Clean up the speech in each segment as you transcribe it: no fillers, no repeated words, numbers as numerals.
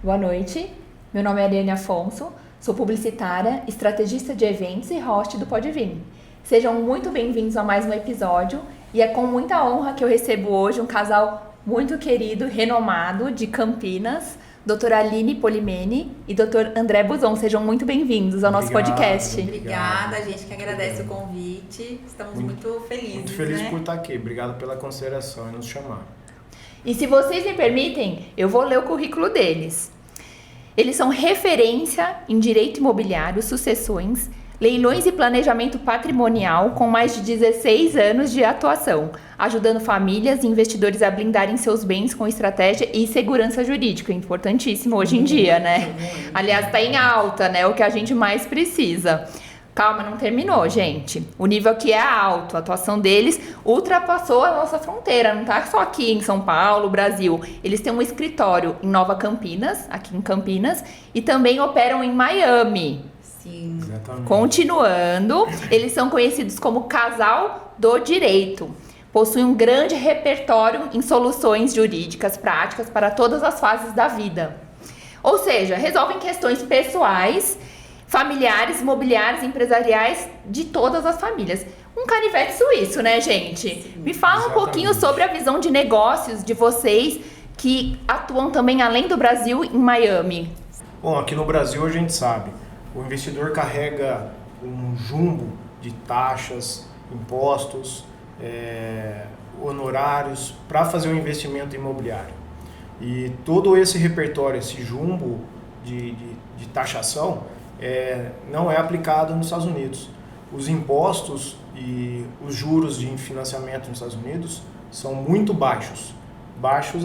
Boa noite, meu nome é Ariane Afonso, sou publicitária, estrategista de eventos e host do Pode Vir. Sejam muito bem-vindos a mais um episódio e é com muita honra que eu recebo hoje um casal muito querido, renomado de Campinas, doutora Aline Polimeni e doutor André Buzon. Sejam muito bem-vindos ao nosso podcast. Obrigada, a gente que agradece o convite, estamos muito felizes. Muito feliz por estar aqui, obrigado pela consideração e nos chamar. E se vocês me permitem, eu vou ler o currículo deles. Eles são referência em direito imobiliário, sucessões, leilões e planejamento patrimonial com mais de 16 anos de atuação, ajudando famílias e investidores a blindarem seus bens com estratégia e segurança jurídica, importantíssimo hoje em dia, né? Aliás, está em alta, né? O que a gente mais precisa. Calma, não terminou, gente. O nível aqui é alto, a atuação deles ultrapassou a nossa fronteira, não tá só aqui em São Paulo, Brasil. Eles têm um escritório em Nova Campinas, aqui em Campinas, e também operam em Miami. Sim. Exatamente. Continuando, eles são conhecidos como casal do direito. Possuem um grande repertório em soluções jurídicas práticas para todas as fases da vida. Ou seja, resolvem questões pessoais, familiares, imobiliárias, empresariais de todas as famílias. Um canivete suíço, né, gente? Sim, me fala um pouquinho sobre a visão de negócios de vocês que atuam também além do Brasil em Miami. Bom, aqui no Brasil a gente sabe, o investidor carrega um jumbo de taxas, impostos, honorários para fazer um investimento imobiliário. E todo esse repertório, esse jumbo de taxação, não é aplicado nos Estados Unidos. Os impostos e os juros de financiamento nos Estados Unidos são muito baixos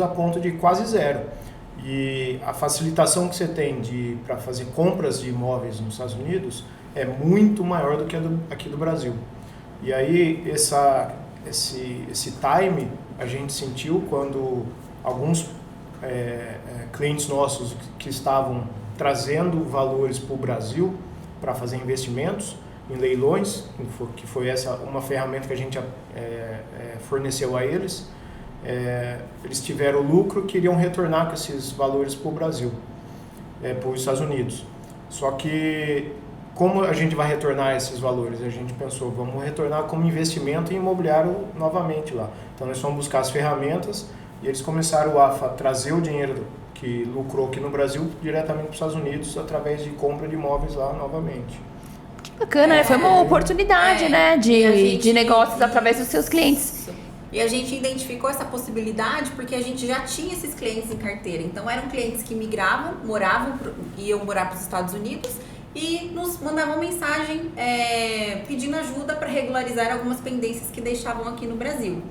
a ponto de quase zero. E a facilitação que você tem para fazer compras de imóveis nos Estados Unidos é muito maior do que aqui do Brasil. E aí esse time a gente sentiu quando alguns clientes nossos que estavam trazendo valores para o Brasil para fazer investimentos em leilões, que foi essa uma ferramenta que a gente forneceu a eles. Eles tiveram lucro e queriam retornar com esses valores para o Brasil, para os Estados Unidos. Só que, como a gente vai retornar esses valores? A gente pensou, vamos retornar como investimento em imobiliário novamente lá. Então, nós fomos buscar as ferramentas e eles começaram a trazer o dinheiro que lucrou aqui no Brasil diretamente para os Estados Unidos através de compra de imóveis lá novamente. Que bacana, né? Foi uma oportunidade, né? De negócios através dos seus clientes. E a gente identificou essa possibilidade porque a gente já tinha esses clientes em carteira. Então, eram clientes que migravam, iam morar para os Estados Unidos e nos mandavam mensagem pedindo ajuda para regularizar algumas pendências que deixavam aqui no Brasil.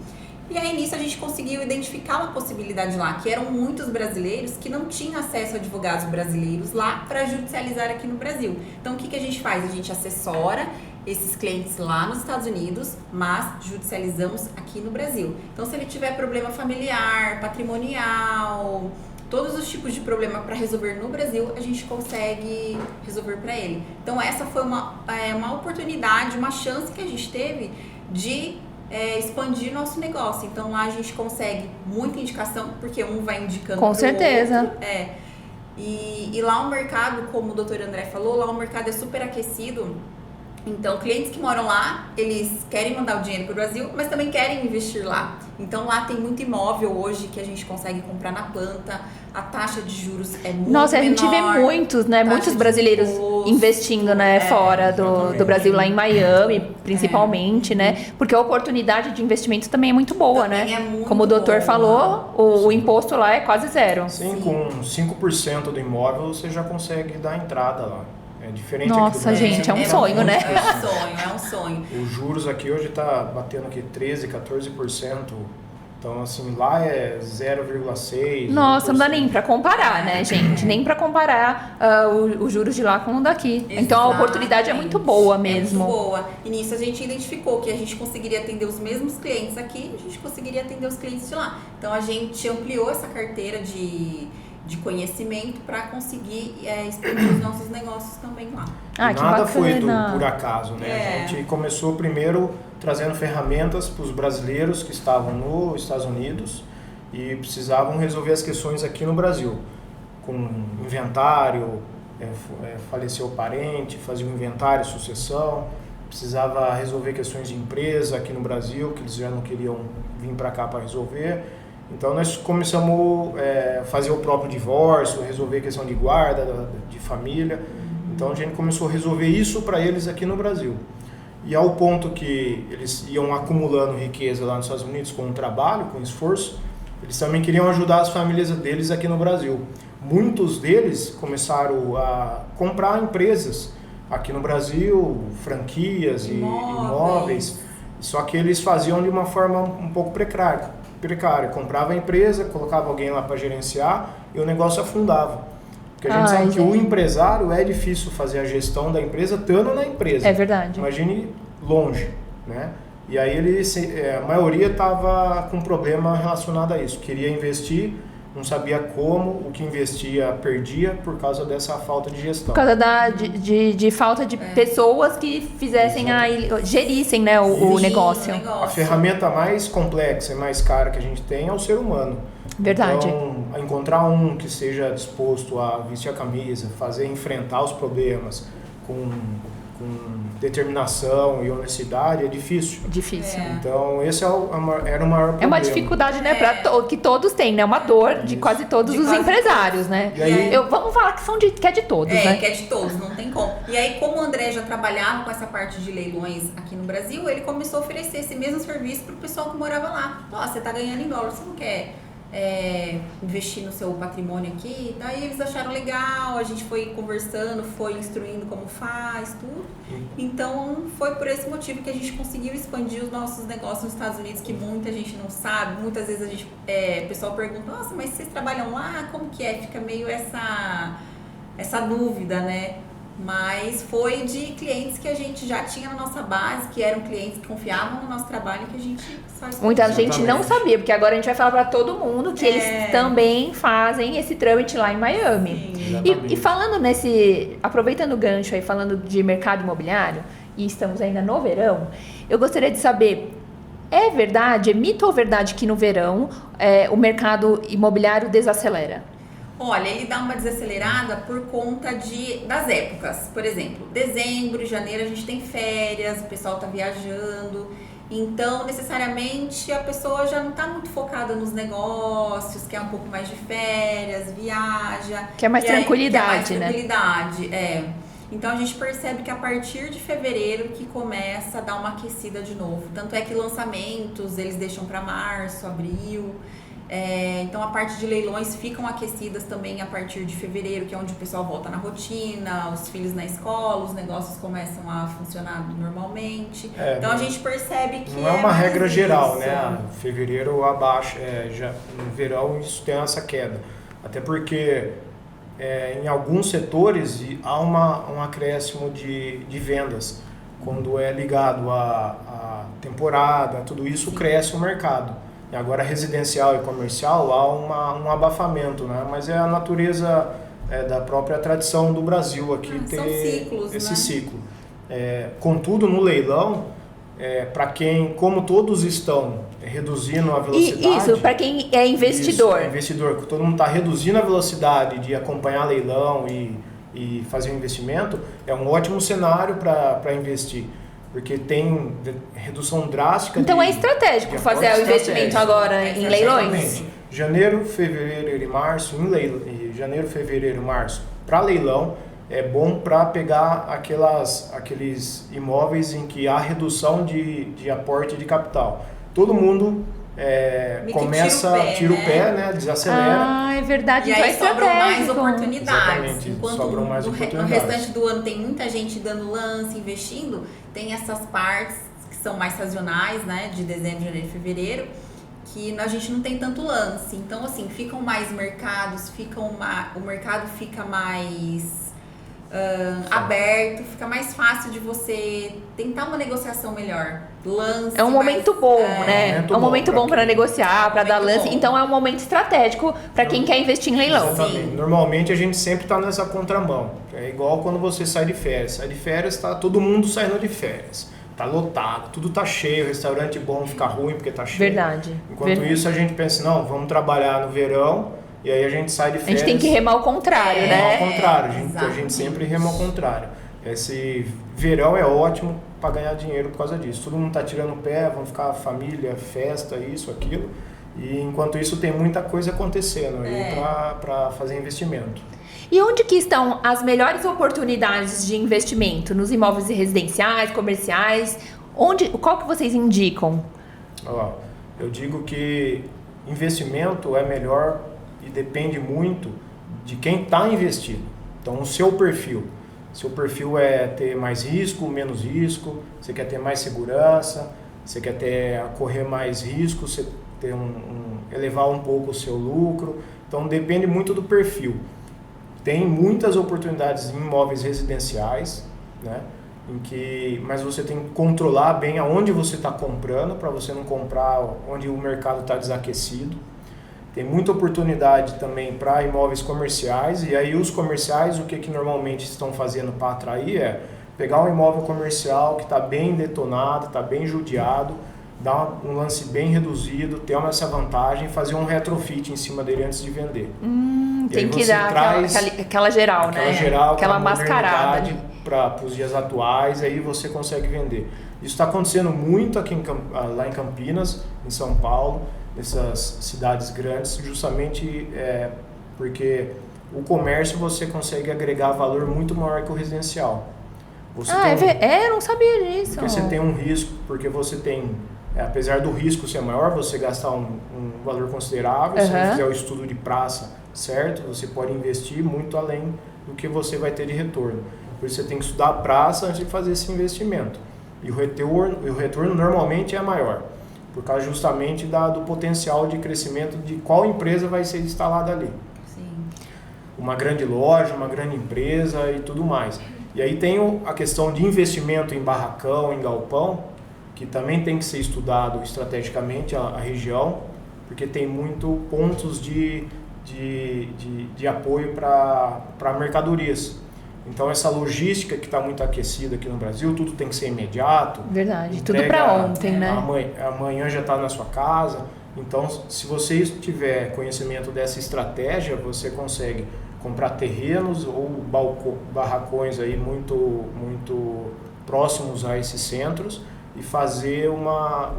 E aí, nisso, a gente conseguiu identificar uma possibilidade lá, que eram muitos brasileiros que não tinham acesso a advogados brasileiros lá para judicializar aqui no Brasil. Então, o que a gente faz? A gente assessora esses clientes lá nos Estados Unidos, mas judicializamos aqui no Brasil. Então, se ele tiver problema familiar, patrimonial, todos os tipos de problema para resolver no Brasil, a gente consegue resolver para ele. Então, essa foi uma oportunidade, uma chance que a gente teve de expandir nosso negócio. Então, lá a gente consegue muita indicação, porque um vai indicando com certeza. Outro. E lá o mercado, como o doutor André falou, lá o mercado é super aquecido. Então, clientes que moram lá, eles querem mandar o dinheiro para o Brasil, mas também querem investir lá. Então, lá tem muito imóvel hoje que a gente consegue comprar na planta. A taxa de juros é muito menor. Nossa, a gente vê muitos, né? Muitos brasileiros investindo, né? Fora do Brasil, lá em Miami, principalmente, né? Porque a oportunidade de investimento também é muito boa, também né? É muito como o doutor falou, o imposto lá é quase zero. Sim, com 5% do imóvel você já consegue dar entrada lá. É diferente. Nossa, aqui do gente, é um sonho, né? É um sonho. Os juros aqui hoje tá batendo aqui 13%, 14%. Então, assim, lá é 0,6%. Nossa, não dá nem pra comparar, né, gente? Nem pra comparar os juros de lá com o daqui. Exatamente. Então, a oportunidade é muito boa mesmo. É muito boa. E nisso a gente identificou que a gente conseguiria atender os mesmos clientes aqui, a gente conseguiria atender os clientes de lá. Então, a gente ampliou essa carteira de conhecimento para conseguir expandir os nossos negócios também lá. Ah, que nada bacana. foi por acaso, né? A gente começou primeiro trazendo ferramentas para os brasileiros que estavam nos Estados Unidos e precisavam resolver as questões aqui no Brasil. com inventário, faleceu o parente, fazia um inventário, sucessão, precisava resolver questões de empresa aqui no Brasil, que eles já não queriam vir para cá para resolver. Então nós começamos a fazer o próprio divórcio, resolver questão de guarda, de família. Então a gente começou a resolver isso para eles aqui no Brasil. E ao ponto que eles iam acumulando riqueza lá nos Estados Unidos com o trabalho, com o esforço, eles também queriam ajudar as famílias deles aqui no Brasil. Muitos deles começaram a comprar empresas aqui no Brasil, franquias e imóveis, só que eles faziam de uma forma um pouco precária. Comprava a empresa, colocava alguém lá para gerenciar e o negócio afundava. Porque a gente sabe que o empresário é difícil fazer a gestão da empresa estando na empresa. É verdade. Imagine longe, né? E aí a maioria estava com problema relacionado a isso. Queria investir, não sabia como, o que investia perdia por causa dessa falta de gestão. Por causa de falta de pessoas que fizessem, gerissem, né, o negócio. A ferramenta mais complexa e mais cara que a gente tem é o ser humano. Verdade. Então, encontrar um que seja disposto a vestir a camisa, enfrentar os problemas com determinação e honestidade é difícil. Difícil. Então, esse era o maior problema. É uma dificuldade, né, que todos têm, né? Uma dor de quase todos os empresários, né? E aí, vamos falar que é de todos, né? Que é de todos, não tem como. E aí, como o André já trabalhava com essa parte de leilões aqui no Brasil, ele começou a oferecer esse mesmo serviço para o pessoal que morava lá. Você tá ganhando em dólar, você não quer investir no seu patrimônio aqui? Daí eles acharam legal, a gente foi conversando, foi instruindo como faz, tudo. Então foi por esse motivo que a gente conseguiu expandir os nossos negócios nos Estados Unidos, que muita gente não sabe. Muitas vezes o pessoal pergunta, nossa, mas vocês trabalham lá? Como que é? Fica meio essa dúvida, né? Mas foi de clientes que a gente já tinha na nossa base, que eram clientes que confiavam no nosso trabalho, que a gente só expandiu. Muita gente não sabia, porque agora a gente vai falar para todo mundo que eles também fazem esse trâmite lá em Miami. E falando aproveitando o gancho aí, falando de mercado imobiliário, e estamos ainda no verão, eu gostaria de saber, é mito ou verdade que no verão o mercado imobiliário desacelera? Olha, ele dá uma desacelerada por conta das épocas. Por exemplo, dezembro, janeiro a gente tem férias, o pessoal tá viajando. Então, necessariamente, a pessoa já não tá muito focada nos negócios, quer um pouco mais de férias, viaja. Quer mais tranquilidade, né? Tranquilidade, Então, a gente percebe que a partir de fevereiro que começa a dar uma aquecida de novo. Tanto é que lançamentos eles deixam para março, abril. Então a parte de leilões ficam aquecidas também a partir de fevereiro, que é onde o pessoal volta na rotina, os filhos na escola, os negócios começam a funcionar normalmente. Então a gente percebe que não é uma regra geral, né? Fevereiro abaixo, já no verão isso tem essa queda. Até porque em alguns setores há um acréscimo de vendas. Quando é ligado à temporada, tudo isso cresce o mercado. E agora residencial e comercial há um abafamento, né? Mas é a natureza da própria tradição do Brasil aqui ter ciclos, esse ciclo. Contudo, no leilão, para quem, como todos estão reduzindo a velocidade... Isso, para quem é investidor. Investidor, todo mundo está reduzindo a velocidade de acompanhar leilão e fazer um investimento, é um ótimo cenário para investir. Porque tem redução drástica. Então é estratégico fazer o investimento agora em leilões? Janeiro, fevereiro e março, janeiro, fevereiro e março, para leilão, é bom para pegar aqueles imóveis em que há redução de aporte de capital. Todo mundo tira o pé, né? Desacelera. É verdade. E então aí sobram mais oportunidades. Exatamente, enquanto sobram mais no oportunidades. restante do ano tem muita gente dando lance, investindo, tem essas partes que são mais sazonais, né? De dezembro, janeiro e fevereiro, que a gente não tem tanto lance. Então, assim, ficam mais mercados, o mercado fica mais aberto, fica mais fácil de você tentar uma negociação melhor. Lance. É um momento bom, né? É um momento bom para negociar, para dar lance. Bom. Então é um momento estratégico para quem quer investir em leilão. Exatamente. Sim. Normalmente a gente sempre está nessa contramão. É igual quando você sai de férias. Sai de férias, tá todo mundo saindo de férias. Tá lotado, tudo tá cheio, restaurante bom fica ruim porque tá cheio. Verdade. Enquanto isso a gente pensa, não, vamos trabalhar no verão, e aí a gente sai de A férias. gente tem que remar ao contrário, né? Ao contrário, a exatamente. gente sempre rema ao contrário. Esse verão é ótimo para ganhar dinheiro por causa disso. Todo mundo tá tirando o pé, vão ficar família, festa, isso, aquilo. E enquanto isso tem muita coisa acontecendo aí para fazer investimento. E onde que estão as melhores oportunidades de investimento? Nos imóveis residenciais, comerciais? Qual que vocês indicam? Ó, eu digo que investimento é melhor e depende muito de quem está investindo. Então, o seu perfil. Seu perfil é ter mais risco, menos risco, você quer ter mais segurança, você quer correr mais risco, você ter elevar um pouco o seu lucro. Então, depende muito do perfil. Tem muitas oportunidades em imóveis residenciais, né? Mas você tem que controlar bem aonde você está comprando, para você não comprar onde o mercado está desaquecido. Tem muita oportunidade também para imóveis comerciais, e aí os comerciais, o que normalmente estão fazendo para atrair é pegar um imóvel comercial que está bem detonado, está bem judiado, dar um lance bem reduzido, ter essa vantagem, fazer um retrofit em cima dele antes de vender. Tem que dar aquela geral, né? Aquela mascarada. Para os dias atuais, aí você consegue vender. Isso está acontecendo muito aqui lá em Campinas, em São Paulo, nessas cidades grandes, justamente porque o comércio você consegue agregar valor muito maior que o residencial. Eu não sabia disso. Porque você tem um risco, porque você tem, apesar do risco ser maior, você gastar um valor considerável, se você fizer o estudo de praça certo, você pode investir muito além do que você vai ter de retorno. Por isso você tem que estudar a praça antes de fazer esse investimento. E o retorno normalmente é maior, por causa justamente do potencial de crescimento de qual empresa vai ser instalada ali. Sim. Uma grande loja, uma grande empresa e tudo mais. E aí tem a questão de investimento em barracão, em galpão, que também tem que ser estudado estrategicamente a região, porque tem muito pontos de apoio para mercadorias. Então essa logística que está muito aquecida aqui no Brasil, tudo tem que ser imediato. Verdade, tudo para ontem, né? Amanhã já está na sua casa. Então, se você tiver conhecimento dessa estratégia, você consegue comprar terrenos ou barracões aí muito próximos a esses centros e fazer uma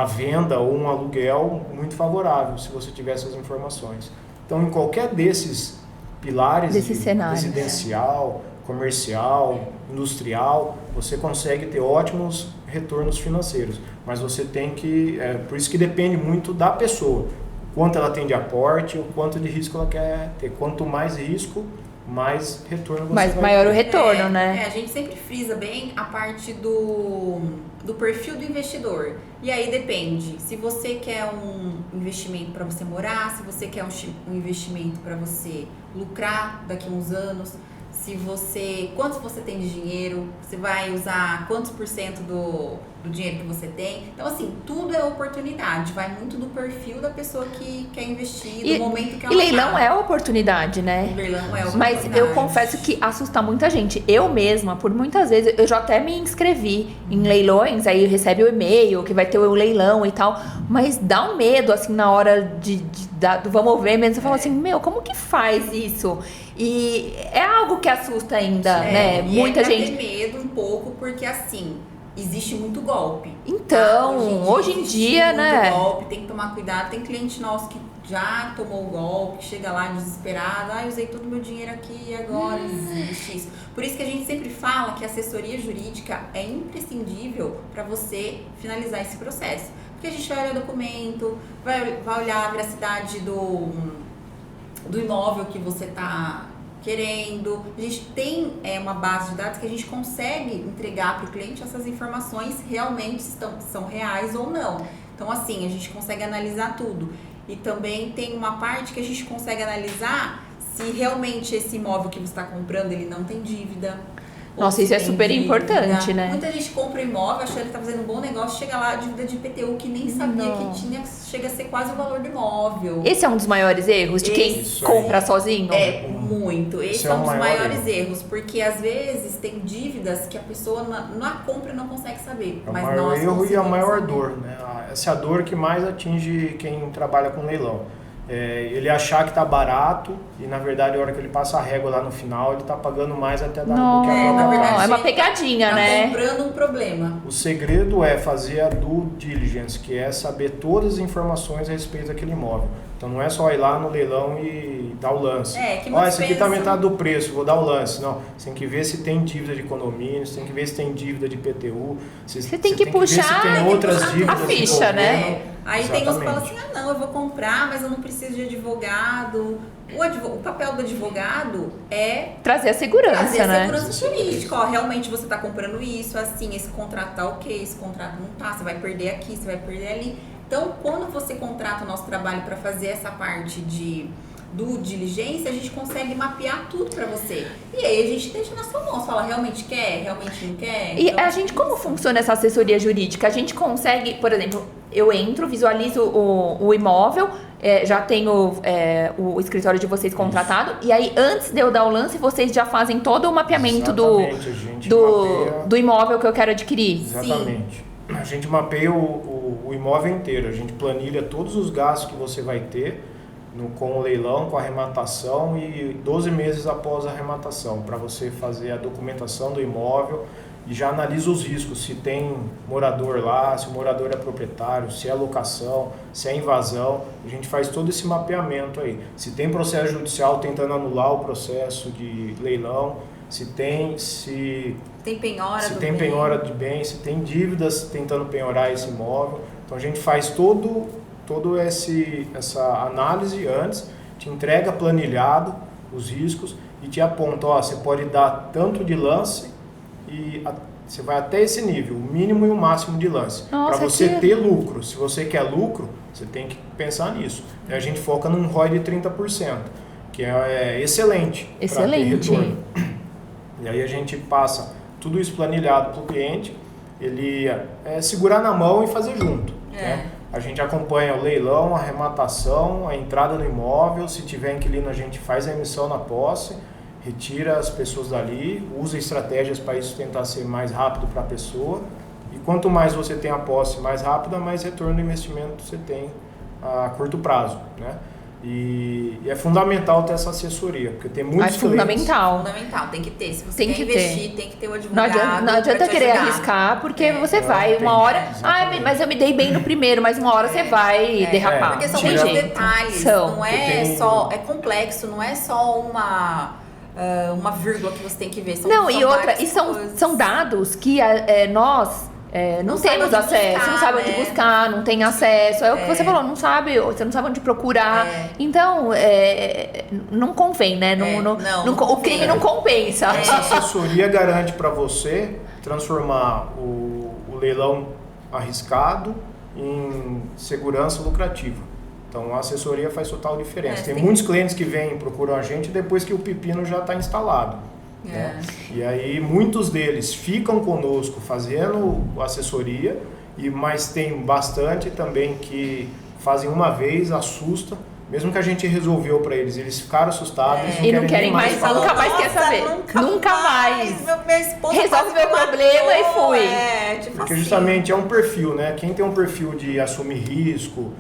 venda ou um aluguel muito favorável, se você tiver essas informações. Então, em qualquer desses pilares, residencial, comercial, industrial, você consegue ter ótimos retornos financeiros. Mas você tem que... por isso que depende muito da pessoa. Quanto ela tem de aporte, o quanto de risco ela quer ter. Quanto mais risco, mais retorno você vai ter. Maior o retorno, né? A gente sempre frisa bem a parte do perfil do investidor. E aí depende. Se você quer um investimento para você morar, se você quer um investimento para você lucrar daqui a uns anos, quanto você tem de dinheiro, você vai usar quantos por cento do dinheiro que você tem. Então, assim, tudo é oportunidade, vai muito do perfil da pessoa que quer investir, do momento que ela E leilão é oportunidade, né? Leilão é oportunidade. Mas eu confesso que assusta muita gente. Eu mesma, por muitas vezes, eu já até me inscrevi em leilões, aí recebe o e-mail que vai ter o leilão e tal, mas dá um medo, assim, na hora do vamos ver mesmo. Você fala assim, como que faz isso? E é algo que assusta ainda, né? Muita gente tem medo um pouco, porque assim, existe muito golpe. Então, hoje em dia, né? Golpe, tem que tomar cuidado. Tem cliente nosso que já tomou o golpe, que chega lá desesperado, usei todo o meu dinheiro aqui e agora existe isso. Por isso que a gente sempre fala que a assessoria jurídica é imprescindível para você finalizar esse processo. Porque a gente vai olhar o documento, vai olhar a veracidade do imóvel que você está querendo. A gente tem uma base de dados que a gente consegue entregar para o cliente essas informações realmente são reais ou não. Então, assim, a gente consegue analisar tudo. E também tem uma parte que a gente consegue analisar se realmente esse imóvel que você está comprando, ele não tem dívida. Nossa, isso é super importante, né? Muita gente compra imóvel achando que tá fazendo um bom negócio, chega lá a dívida de IPTU que nem sabia que tinha, chega a ser quase o valor do imóvel. Esse é um dos maiores erros de quem compra sozinho? Muito. Esse é um dos maiores erros, porque às vezes tem dívidas que a pessoa na compra não consegue saber. É o maior erro e a maior dor, né? Essa é a dor que mais atinge quem trabalha com leilão. ele achar que está barato e na verdade a hora que ele passa a régua lá no final ele está pagando mais até do que a própria na verdade, taxa. É uma pegadinha, né? Comprando um problema. O segredo é fazer a due diligence, que é saber todas as informações a respeito daquele imóvel. Então não é só ir lá no leilão e dar o lance. Esse aqui está metade do preço, vou dar o lance. Não, você tem que ver se tem dívida de condomínio, você tem que ver se tem dívida de IPTU. Você tem que puxar ver se tem outras dívidas a ficha, né? Aí tem uns que falam assim, não, eu vou comprar, mas eu não preciso de advogado. O papel do advogado é trazer a segurança, né? Segurança jurídica. Realmente você está comprando isso, assim, esse contrato tá ok, esse contrato não tá, você vai perder aqui, você vai perder ali. Então, quando você contrata o nosso trabalho para fazer essa parte do diligência, a gente consegue mapear tudo para você. E aí a gente deixa na sua mão, você fala, realmente quer, realmente não quer? E então, a gente, como funciona essa assessoria jurídica? A gente consegue, por exemplo, eu entro, visualizo o imóvel, já tenho o escritório de vocês contratado, e aí antes de eu dar o lance, vocês já fazem todo o mapeamento do imóvel que eu quero adquirir. Exatamente. Sim. A gente mapeia o imóvel inteiro, a gente planilha todos os gastos que você vai ter com o leilão, com a arrematação e 12 meses após a arrematação, para você fazer a documentação do imóvel e já analisa os riscos, se tem morador lá, se o morador é proprietário, se é locação, se é invasão, a gente faz todo esse mapeamento aí. Se tem processo judicial tentando anular o processo de leilão, se tem penhora de bem, se tem dívidas tentando penhorar esse imóvel. Então a gente faz todo essa análise antes, te entrega planilhado os riscos e te aponta, você pode dar tanto de lance e você vai até esse nível, o mínimo e o máximo de lance, para você ter lucro. Se você quer lucro, você tem que pensar nisso. E a gente foca num ROI de 30%, que é excelente para ter retorno. E aí a gente passa tudo isso planilhado para o cliente, ele segurar na mão e fazer junto. Né? A gente acompanha o leilão, a arrematação, a entrada no imóvel, se tiver inquilino a gente faz a emissão na posse, retira as pessoas dali, usa estratégias para isso tentar ser mais rápido para a pessoa. E quanto mais você tem a posse mais rápida, mais retorno do investimento você tem a curto prazo. Né? E é fundamental ter essa assessoria, porque tem muitos fundamental, tem que ter. Se você quer investir, tem que ter o advogado. Não adianta querer arriscar, porque você vai uma hora... mas eu me dei bem no primeiro, mas uma hora você vai derrapar. Porque são muitos detalhes, não é só... É complexo, não é só uma vírgula que você tem que ver. São dados que nós... não temos acesso, não sabe onde buscar, não tem acesso. É o que você falou, você não sabe onde procurar. Então, não convém, né? O crime não compensa. Essa assessoria garante para você transformar o leilão arriscado em segurança lucrativa. Então, a assessoria faz total diferença. Tem muitos clientes que vêm e procuram a gente depois que o pepino já está instalado. Né? E aí muitos deles ficam conosco fazendo assessoria, mas tem bastante também que fazem uma vez, assusta, mesmo que a gente resolveu para eles ficaram assustados e não querem mais, nunca mais quer saber, nunca mais. Minha esposa resolve meu problema e fui. Porque justamente é um perfil, né? Quem tem um perfil de assumir risco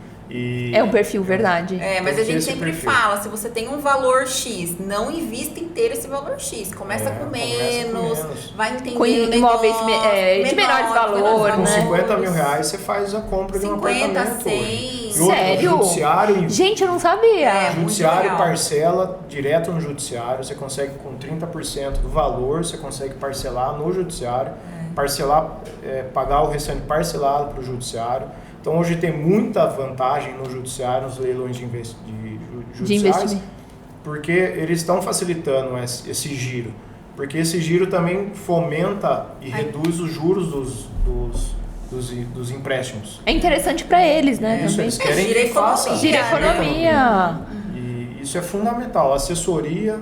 é um perfil, verdade. Mas a gente sempre fala, se você tem um valor X, não invista inteiro esse valor X. Começa com menos, vai entendendo. Com imóveis de menores valor, com né? 50 mil reais você faz a compra de um apartamento. 100. Sério? Judiciário, gente, eu não sabia. Judiciário parcela direto no judiciário, você consegue com 30% do valor, você consegue parcelar no judiciário, pagar o restante parcelado para o judiciário. Então hoje tem muita vantagem no judiciário, nos leilões de judiciais, porque eles estão facilitando esse giro. Porque esse giro também fomenta e reduz os juros dos empréstimos. É interessante para eles, né? Isso, também. eles querem que faça. Gira a economia. E isso é fundamental. A assessoria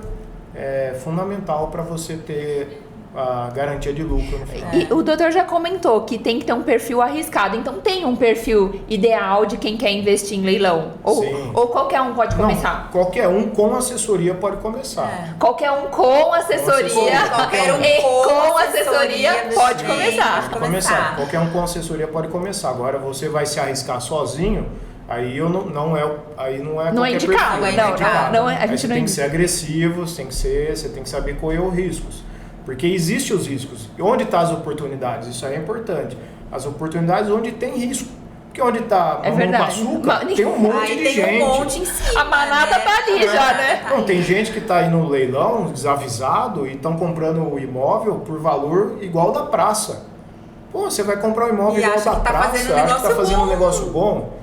é fundamental para você ter a garantia de lucro no final. E o doutor já comentou que tem que ter um perfil arriscado. Então tem um perfil ideal de quem quer investir em leilão? Ou qualquer um pode começar? Não, qualquer um com assessoria pode começar. Qualquer um com assessoria. Qualquer um com assessoria pode começar. Pode começar. Qualquer um com assessoria pode começar. Agora você vai se arriscar sozinho, aí não é Não é qualquer indicado, perfil, não, indicado. não é, a Aí gente você não tem que indica. ser agressivo, você tem que saber correr os riscos. Porque existem os riscos. E onde estão as oportunidades? Isso aí é importante. As oportunidades onde tem risco. Porque onde está mamão com açúcar, tem um monte Aí de tem gente. um monte em cima, A manada né? tá ali já, né? Não, tem gente que está aí no leilão, desavisado, e estão comprando o imóvel por valor igual da praça. Pô, você vai comprar um imóvel E igual acha da que tá praça, fazendo um acha que tá negócio fazendo um bom. negócio bom.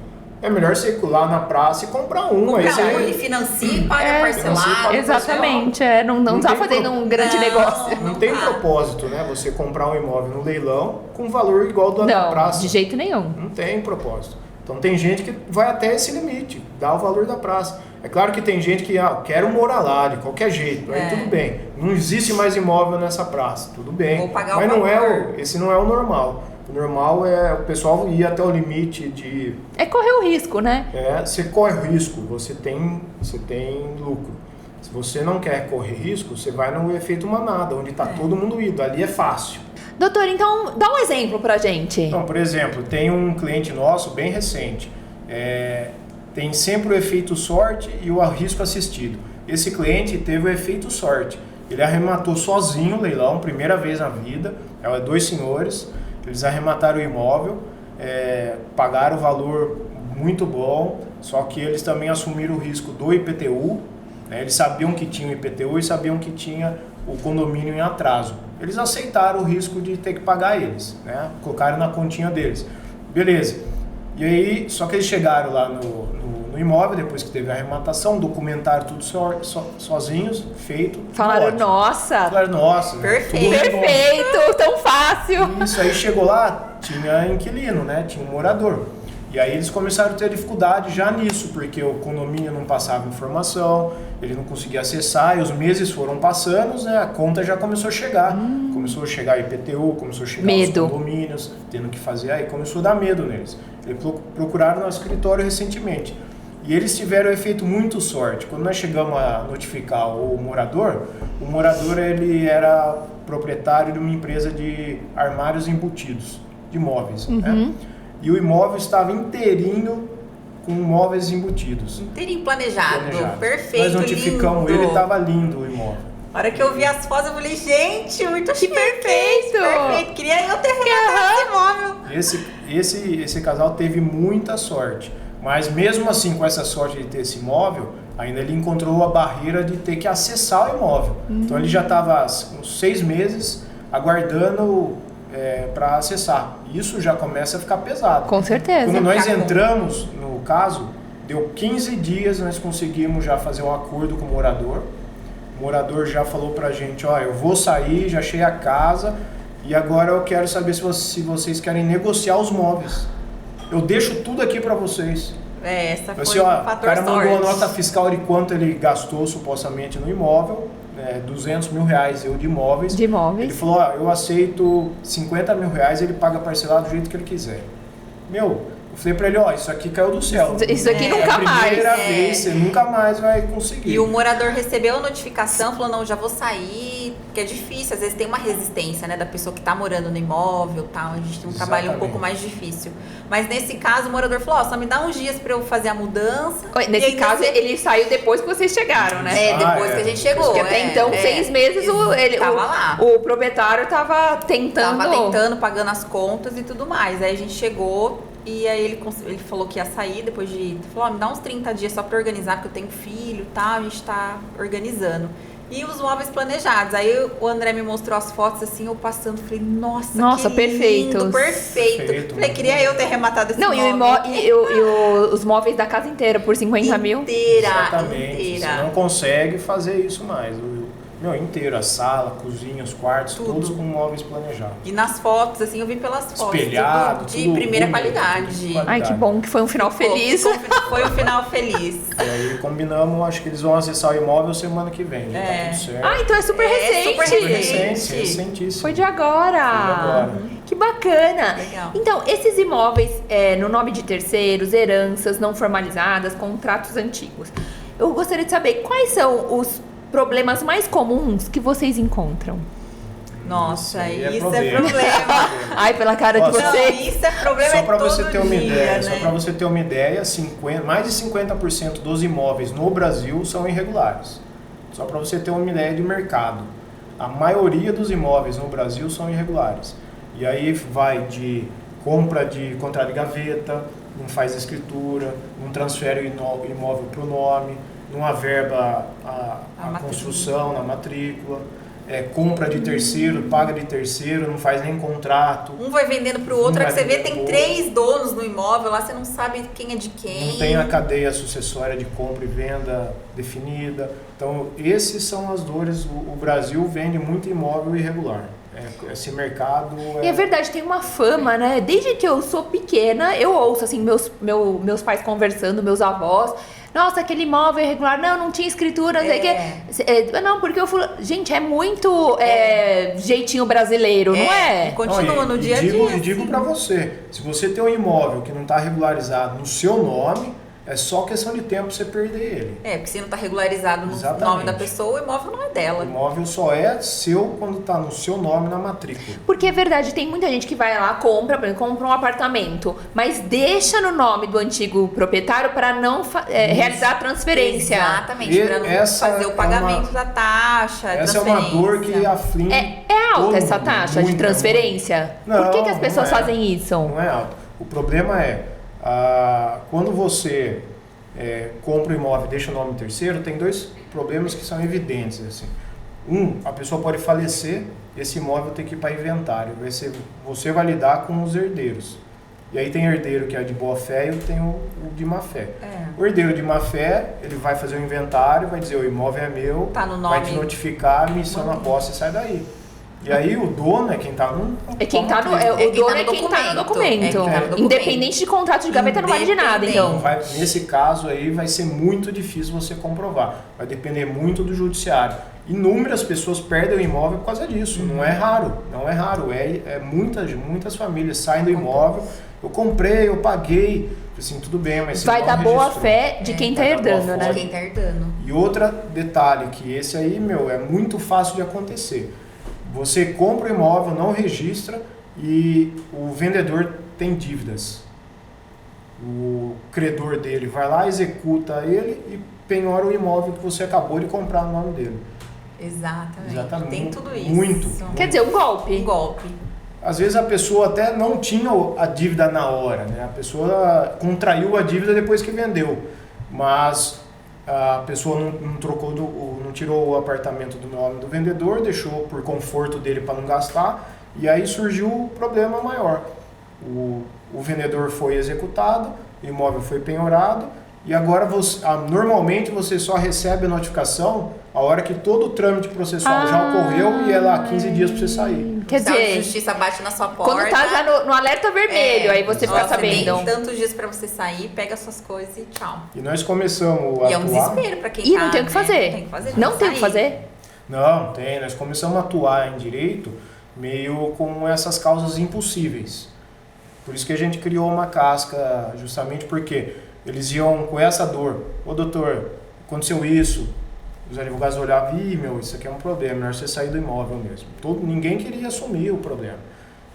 É melhor você ir lá na praça e comprar um. Aí Comprar um você e financia e paga É, parcelado. Exatamente, não Não tá tem fazendo um grande Não. negócio. não tem tá. propósito, né? Você comprar um imóvel no leilão com valor igual do da Não, praça. de jeito nenhum. Não tem propósito. Então tem gente que vai até esse limite, dá o valor da praça. É claro que tem gente que quero morar lá de qualquer jeito, aí tudo bem. Não existe mais imóvel nessa praça, tudo bem. Vou pagar Mas o não valor. esse não é o normal. O normal é o pessoal ir até o limite de É correr o risco, né? você corre risco, você tem lucro. Se você não quer correr risco, você vai no efeito manada, onde está todo mundo indo. Ali é fácil. Doutor, então dá um exemplo pra gente. Então, por exemplo, tem um cliente nosso bem recente. Tem sempre o efeito sorte e o risco assistido. Esse cliente teve o efeito sorte. Ele arrematou sozinho o leilão, primeira vez na vida. 2 senhores. Eles arremataram o imóvel, pagaram o valor muito bom, só que eles também assumiram o risco do IPTU. Né? Eles sabiam que tinha o IPTU e sabiam que tinha o condomínio em atraso. Eles aceitaram o risco de ter que pagar eles, né? Colocaram na continha deles. Beleza. E aí, só que eles chegaram lá no imóvel, depois que teve a arrematação, documentaram tudo sozinhos, feito. Falaram, ótimo. nossa, Falaram, nossa, Perfeito. tudo bom. perfeito, tão fácil. Isso aí chegou lá, tinha inquilino, né? Tinha um morador. E aí eles começaram a ter dificuldade já nisso, porque o condomínio não passava informação, ele não conseguia acessar, e os meses foram passando, né? A conta já começou a chegar. Começou a chegar IPTU, começou a chegar Medo. os condomínios, tendo que fazer, aí começou a dar medo neles. Eles procuraram no escritório recentemente. E eles tiveram um efeito muito sorte. Quando nós chegamos a notificar o morador ele era proprietário de uma empresa de armários embutidos, de móveis, né? E o imóvel estava inteirinho com móveis embutidos. Inteirinho planejado. Perfeito, Nós notificamos lindo. ele, estava lindo o imóvel. A hora que eu vi as fotos, eu falei, gente, muito chique. perfeito. Perfeito. Queria eu ter arrematado esse imóvel. Esse casal teve muita sorte. Mas mesmo assim, com essa sorte de ter esse imóvel, ainda ele encontrou a barreira de ter que acessar o imóvel. Então ele já estava uns 6 meses aguardando para acessar. Isso já começa a ficar pesado. Com certeza. Quando nós entramos no caso, deu 15 dias, nós conseguimos já fazer um acordo com o morador. O morador já falou pra gente, eu vou sair, já achei a casa e agora eu quero saber se vocês querem negociar os móveis. Eu deixo tudo aqui pra vocês. Essa foi Assim, um o fator cara mandou sorte. a nota fiscal de quanto ele gastou supostamente no imóvel, 200 mil reais de imóveis. De imóveis. Ele falou, eu aceito 50 mil reais, ele paga parcelado do jeito que ele quiser. Eu falei pra ele, isso aqui caiu do céu. Isso aqui nunca É a primeira mais. vez, você nunca mais vai conseguir. E o morador recebeu a notificação, falou, não, já vou sair, porque é difícil, às vezes tem uma resistência, né, da pessoa que tá morando no imóvel, tal, a gente tem um trabalho um pouco mais difícil. Mas nesse caso, o morador falou, só me dá uns dias pra eu fazer a mudança. Nesse caso, ele saiu depois que vocês chegaram, né? Depois que a gente chegou. Porque até então, 6 meses, tava lá. o proprietário tava tentando... Pagando as contas e tudo mais. Aí a gente chegou e aí ele falou que ia sair depois de... Ele falou, me dá uns 30 dias só pra organizar, porque eu tenho filho e tal, a gente tá organizando. E os móveis planejados. Aí o André me mostrou as fotos assim, eu passando, falei, nossa, que perfeitos. lindo, perfeito. Falei, queria eu ter arrematado esse móvel. E os móveis da casa inteira por 50 mil? Exatamente. Você não consegue fazer isso mais. Inteiro, a sala, a cozinha, os quartos, todos com móveis planejados. E nas fotos, assim, eu vi pelas fotos. Espelhado, de primeira bonito, qualidade. Ai, que bom que foi um final feliz. Foi um final feliz. E aí combinamos, acho que eles vão acessar o imóvel semana que vem. Já tá tudo certo. Então é super recente. Super recente, recentíssimo. Foi de agora. Que bacana. Legal. Então, esses imóveis no nome de terceiros, heranças não formalizadas, contratos antigos. Eu gostaria de saber quais são os problemas mais comuns que vocês encontram. Nossa, Isso aí isso é problema. Ai, pela cara de Nossa. Não, vocês. isso é problema Só para todo você ter uma dia, ideia, né? só para você ter uma ideia, mais de 50% dos imóveis no Brasil são irregulares. Só para você ter uma ideia de mercado. A maioria dos imóveis no Brasil são irregulares. E aí vai de compra de contrato de gaveta, não faz escritura, não transfere o imóvel para o nome, não averba a construção na matrícula, compra de terceiro, paga de terceiro, não faz nem contrato. Um vai vendendo pro outro, aí você vê tem 3 donos no imóvel, lá você não sabe quem é de quem. Não tem a cadeia sucessória de compra e venda definida. Então, esses são as dores. O Brasil vende muito imóvel irregular. Esse mercado... E é verdade, tem uma fama, né? Desde que eu sou pequena, eu ouço, assim, meus pais conversando, meus avós. Nossa, aquele imóvel irregular, não tinha escritura, não sei o quê. Não, porque eu falo, gente, é muito jeitinho brasileiro, não é? E continua no dia a dia. E digo pra você, se você tem um imóvel que não está regularizado no seu nome, é só questão de tempo você perder ele. Porque se não está regularizado no nome da pessoa, o imóvel não é dela. O imóvel só é seu quando está no seu nome na matrícula. Porque é verdade, tem muita gente que vai lá, compra um apartamento, mas deixa no nome do antigo proprietário para não realizar a transferência. Exatamente, para não fazer o pagamento da taxa. Essa é uma dor que aflige. É alta essa taxa de transferência? Não, por que as pessoas fazem isso? Não é alta. O problema é, quando você compra o imóvel e deixa o nome terceiro, tem 2 problemas que são evidentes. Assim. A pessoa pode falecer, esse imóvel tem que ir para inventário. Você vai lidar com os herdeiros. E aí tem herdeiro que é de boa fé e tem o de má fé. O herdeiro de má fé, ele vai fazer o inventário, vai dizer, o imóvel é meu, tá no nome, vai te notificar, missão na posse e sai daí. E aí o dono é quem está no... O dono é quem está no documento. Independente de contrato de gaveta, não vale de nada, então. Nesse caso aí vai ser muito difícil você comprovar. Vai depender muito do judiciário. Inúmeras pessoas perdem o imóvel por causa disso. Não é raro. Muitas famílias saem do imóvel. Eu comprei, eu paguei. Assim, tudo bem, mas vai dar boa fé de quem está herdando, né? De quem está herdando. E outro detalhe, que esse aí, é muito fácil de acontecer. Você compra o imóvel, não registra e o vendedor tem dívidas. O credor dele vai lá, executa ele e penhora o imóvel que você acabou de comprar no nome dele. Exatamente. Tem tudo isso. Muito. Quer dizer, um golpe. Um golpe. Às vezes a pessoa até não tinha a dívida na hora, né? A pessoa contraiu a dívida depois que vendeu, mas a pessoa não tirou o apartamento do nome do vendedor, deixou por conforto dele para não gastar, e aí surgiu o problema maior. O vendedor foi executado, o imóvel foi penhorado, e agora normalmente você só recebe a notificação a hora que todo o trâmite processual já ocorreu e é lá 15 dias para você sair. Quer dizer, a justiça bate na sua porta. Quando tá já no alerta vermelho, aí você fica sabendo. Tem tantos dias para você sair, pega suas coisas e tchau. E nós começamos a atuar. E é um desespero para quem E não tem o que fazer. Não tem o que fazer? Não, tem. Nós começamos a atuar em direito meio com essas causas impossíveis. Por isso que a gente criou uma casca, justamente porque eles iam com essa dor. Ô doutor, aconteceu isso. Os advogados olhavam, isso aqui é um problema, melhor você sair do imóvel mesmo. Ninguém queria assumir o problema.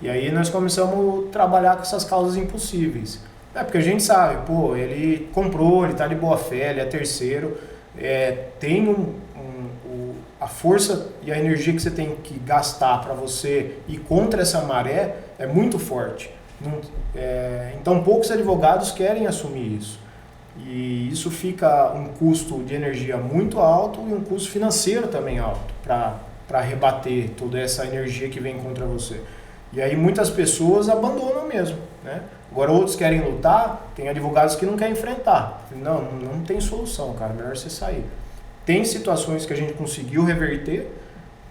E aí nós começamos a trabalhar com essas causas impossíveis. Porque a gente sabe, ele comprou, ele está de boa fé, ele é terceiro, tem a força e a energia que você tem que gastar para você ir contra essa maré é muito forte. Então poucos advogados querem assumir isso. E isso fica um custo de energia muito alto e um custo financeiro também alto para rebater toda essa energia que vem contra você. E aí muitas pessoas abandonam mesmo, né? Agora outros querem lutar, tem advogados que não querem enfrentar. Não tem solução, cara, melhor você sair. Tem situações que a gente conseguiu reverter,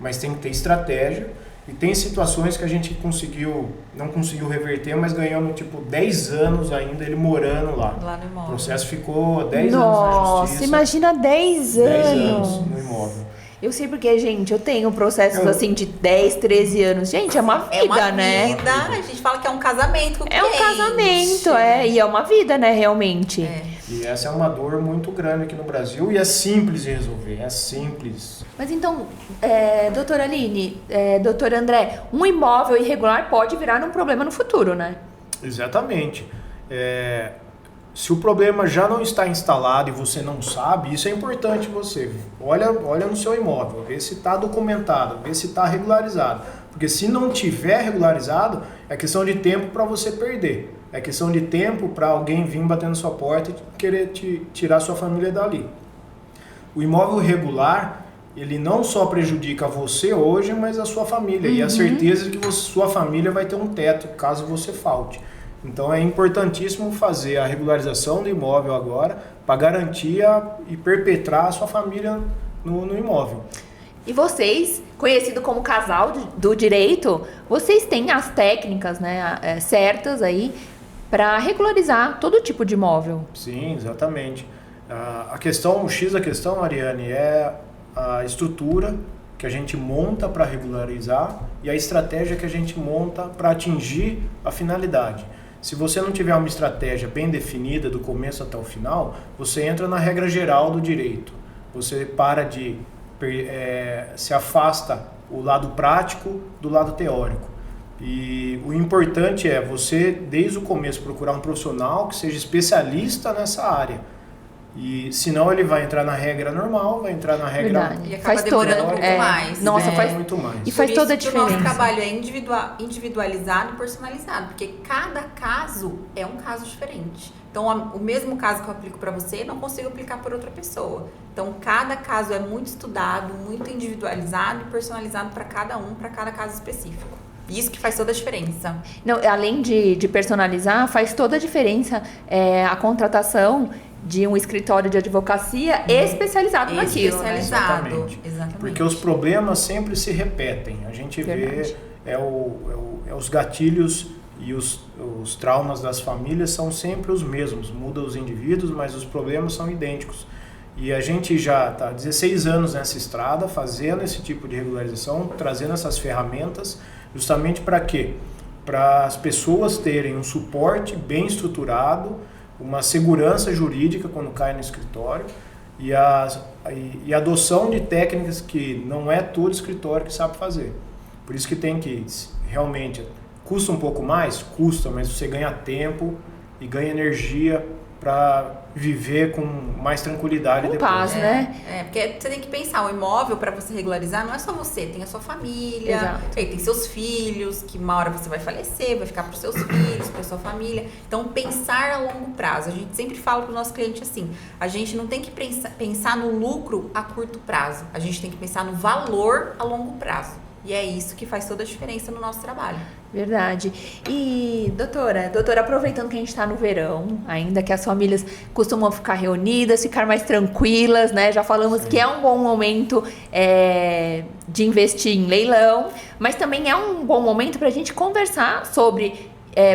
mas tem que ter estratégia. E tem situações que a gente não conseguiu reverter, mas ganhamos 10 anos ainda ele morando lá. Lá no imóvel. O processo ficou 10 anos na justiça. Nossa, imagina 10 anos. 10 anos no imóvel. Eu sei porque, gente, eu tenho processos assim de 10, 13 anos. Gente, é uma vida, né? É uma vida, a gente fala que é um casamento com o cliente. É um casamento, e é uma vida, né, realmente. E essa é uma dor muito grande aqui no Brasil e é simples de resolver, é simples. Mas então, doutora Aline, doutor André, um imóvel irregular pode virar um problema no futuro, né? Exatamente. Se o problema já não está instalado e você não sabe, isso é importante você. Olha no seu imóvel, vê se está documentado, vê se está regularizado. Porque se não tiver regularizado, é questão de tempo para você perder. É questão de tempo para alguém vir bater na sua porta e querer tirar sua família dali. O imóvel regular, ele não só prejudica você hoje, mas a sua família. E a certeza de que sua família vai ter um teto caso você falte. Então é importantíssimo fazer a regularização do imóvel agora para garantir e perpetrar a sua família no imóvel. E vocês, conhecido como casal do direito, vocês têm as técnicas, né, certas aí para regularizar todo tipo de imóvel. Sim, exatamente. O X da questão, Ariane, é a estrutura que a gente monta para regularizar e a estratégia que a gente monta para atingir a finalidade. Se você não tiver uma estratégia bem definida do começo até o final, você entra na regra geral do direito. Você se afasta o lado prático do lado teórico. E o importante é você, desde o começo, procurar um profissional que seja especialista nessa área. E senão ele vai entrar na regra normal, vai entrar na regra... Verdade. E acaba demorando um pouco mais. Nossa, faz muito mais. E faz toda a diferença. O nosso trabalho é individualizado e personalizado, porque cada caso é um caso diferente. Então, o mesmo caso que eu aplico para você, não consigo aplicar para outra pessoa. Então, cada caso é muito estudado, muito individualizado e personalizado para cada caso específico. Isso que faz toda a diferença. Não, além de personalizar, faz toda a diferença a contratação de um escritório de advocacia especializado naquilo. Especializado, né? Exatamente. Porque os problemas sempre se repetem. A gente vê os gatilhos e os traumas das famílias são sempre os mesmos. Muda os indivíduos, mas os problemas são idênticos. E a gente já está há 16 anos nessa estrada, fazendo esse tipo de regularização, trazendo essas ferramentas, justamente para quê? Para as pessoas terem um suporte bem estruturado, uma segurança jurídica quando cai no escritório e a adoção de técnicas que não é todo escritório que sabe fazer. Por isso que tem que, realmente, custa um pouco mais? Custa, mas você ganha tempo e ganha energia para viver com mais tranquilidade depois. Paz, né? Porque você tem que pensar, o imóvel para você regularizar não é só você, tem a sua família, tem seus filhos, que uma hora você vai falecer, vai ficar para os seus filhos, para sua família. Então, pensar a longo prazo. A gente sempre fala para o nosso cliente assim, a gente não tem que pensar no lucro a curto prazo, a gente tem que pensar no valor a longo prazo. E é isso que faz toda a diferença no nosso trabalho. Verdade. E, doutora, aproveitando que a gente está no verão, ainda que as famílias costumam ficar reunidas, ficar mais tranquilas, né? Já falamos que é um bom momento de investir em leilão, mas também é um bom momento para a gente conversar sobre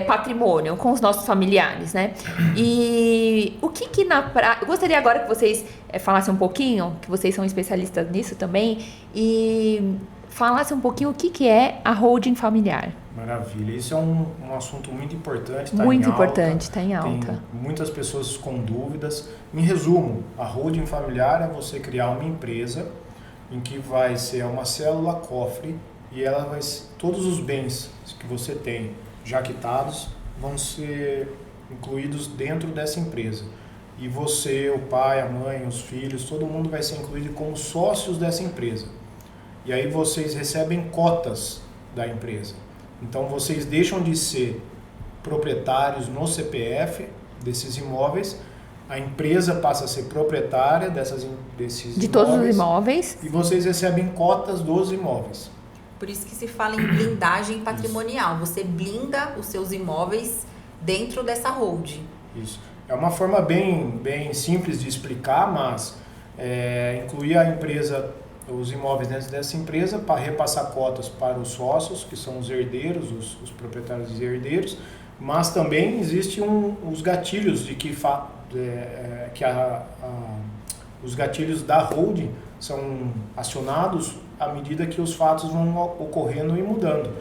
patrimônio com os nossos familiares, né? E o que eu gostaria agora que vocês falassem um pouquinho, que vocês são especialistas nisso também, e falasse um pouquinho o que é a holding familiar. Maravilha, isso é um assunto muito importante, muito importante, está em alta. Tem muitas pessoas com dúvidas. Em resumo, a holding familiar é você criar uma empresa em que vai ser uma célula cofre e ela vai todos os bens que você tem já quitados vão ser incluídos dentro dessa empresa. E você, o pai, a mãe, os filhos, todo mundo vai ser incluído como sócios dessa empresa. E aí vocês recebem cotas da empresa. Então vocês deixam de ser proprietários no CPF desses imóveis, a empresa passa a ser proprietária desses de todos os imóveis e vocês recebem cotas dos imóveis. Por isso que se fala em blindagem patrimonial. Você blinda os seus imóveis dentro dessa holding. Isso. É uma forma bem simples de explicar, mas incluir a empresa, os imóveis dentro dessa empresa para repassar cotas para os sócios, que são os herdeiros, os proprietários e herdeiros, mas também existem os gatilhos de os gatilhos da holding são acionados à medida que os fatos vão ocorrendo e mudando.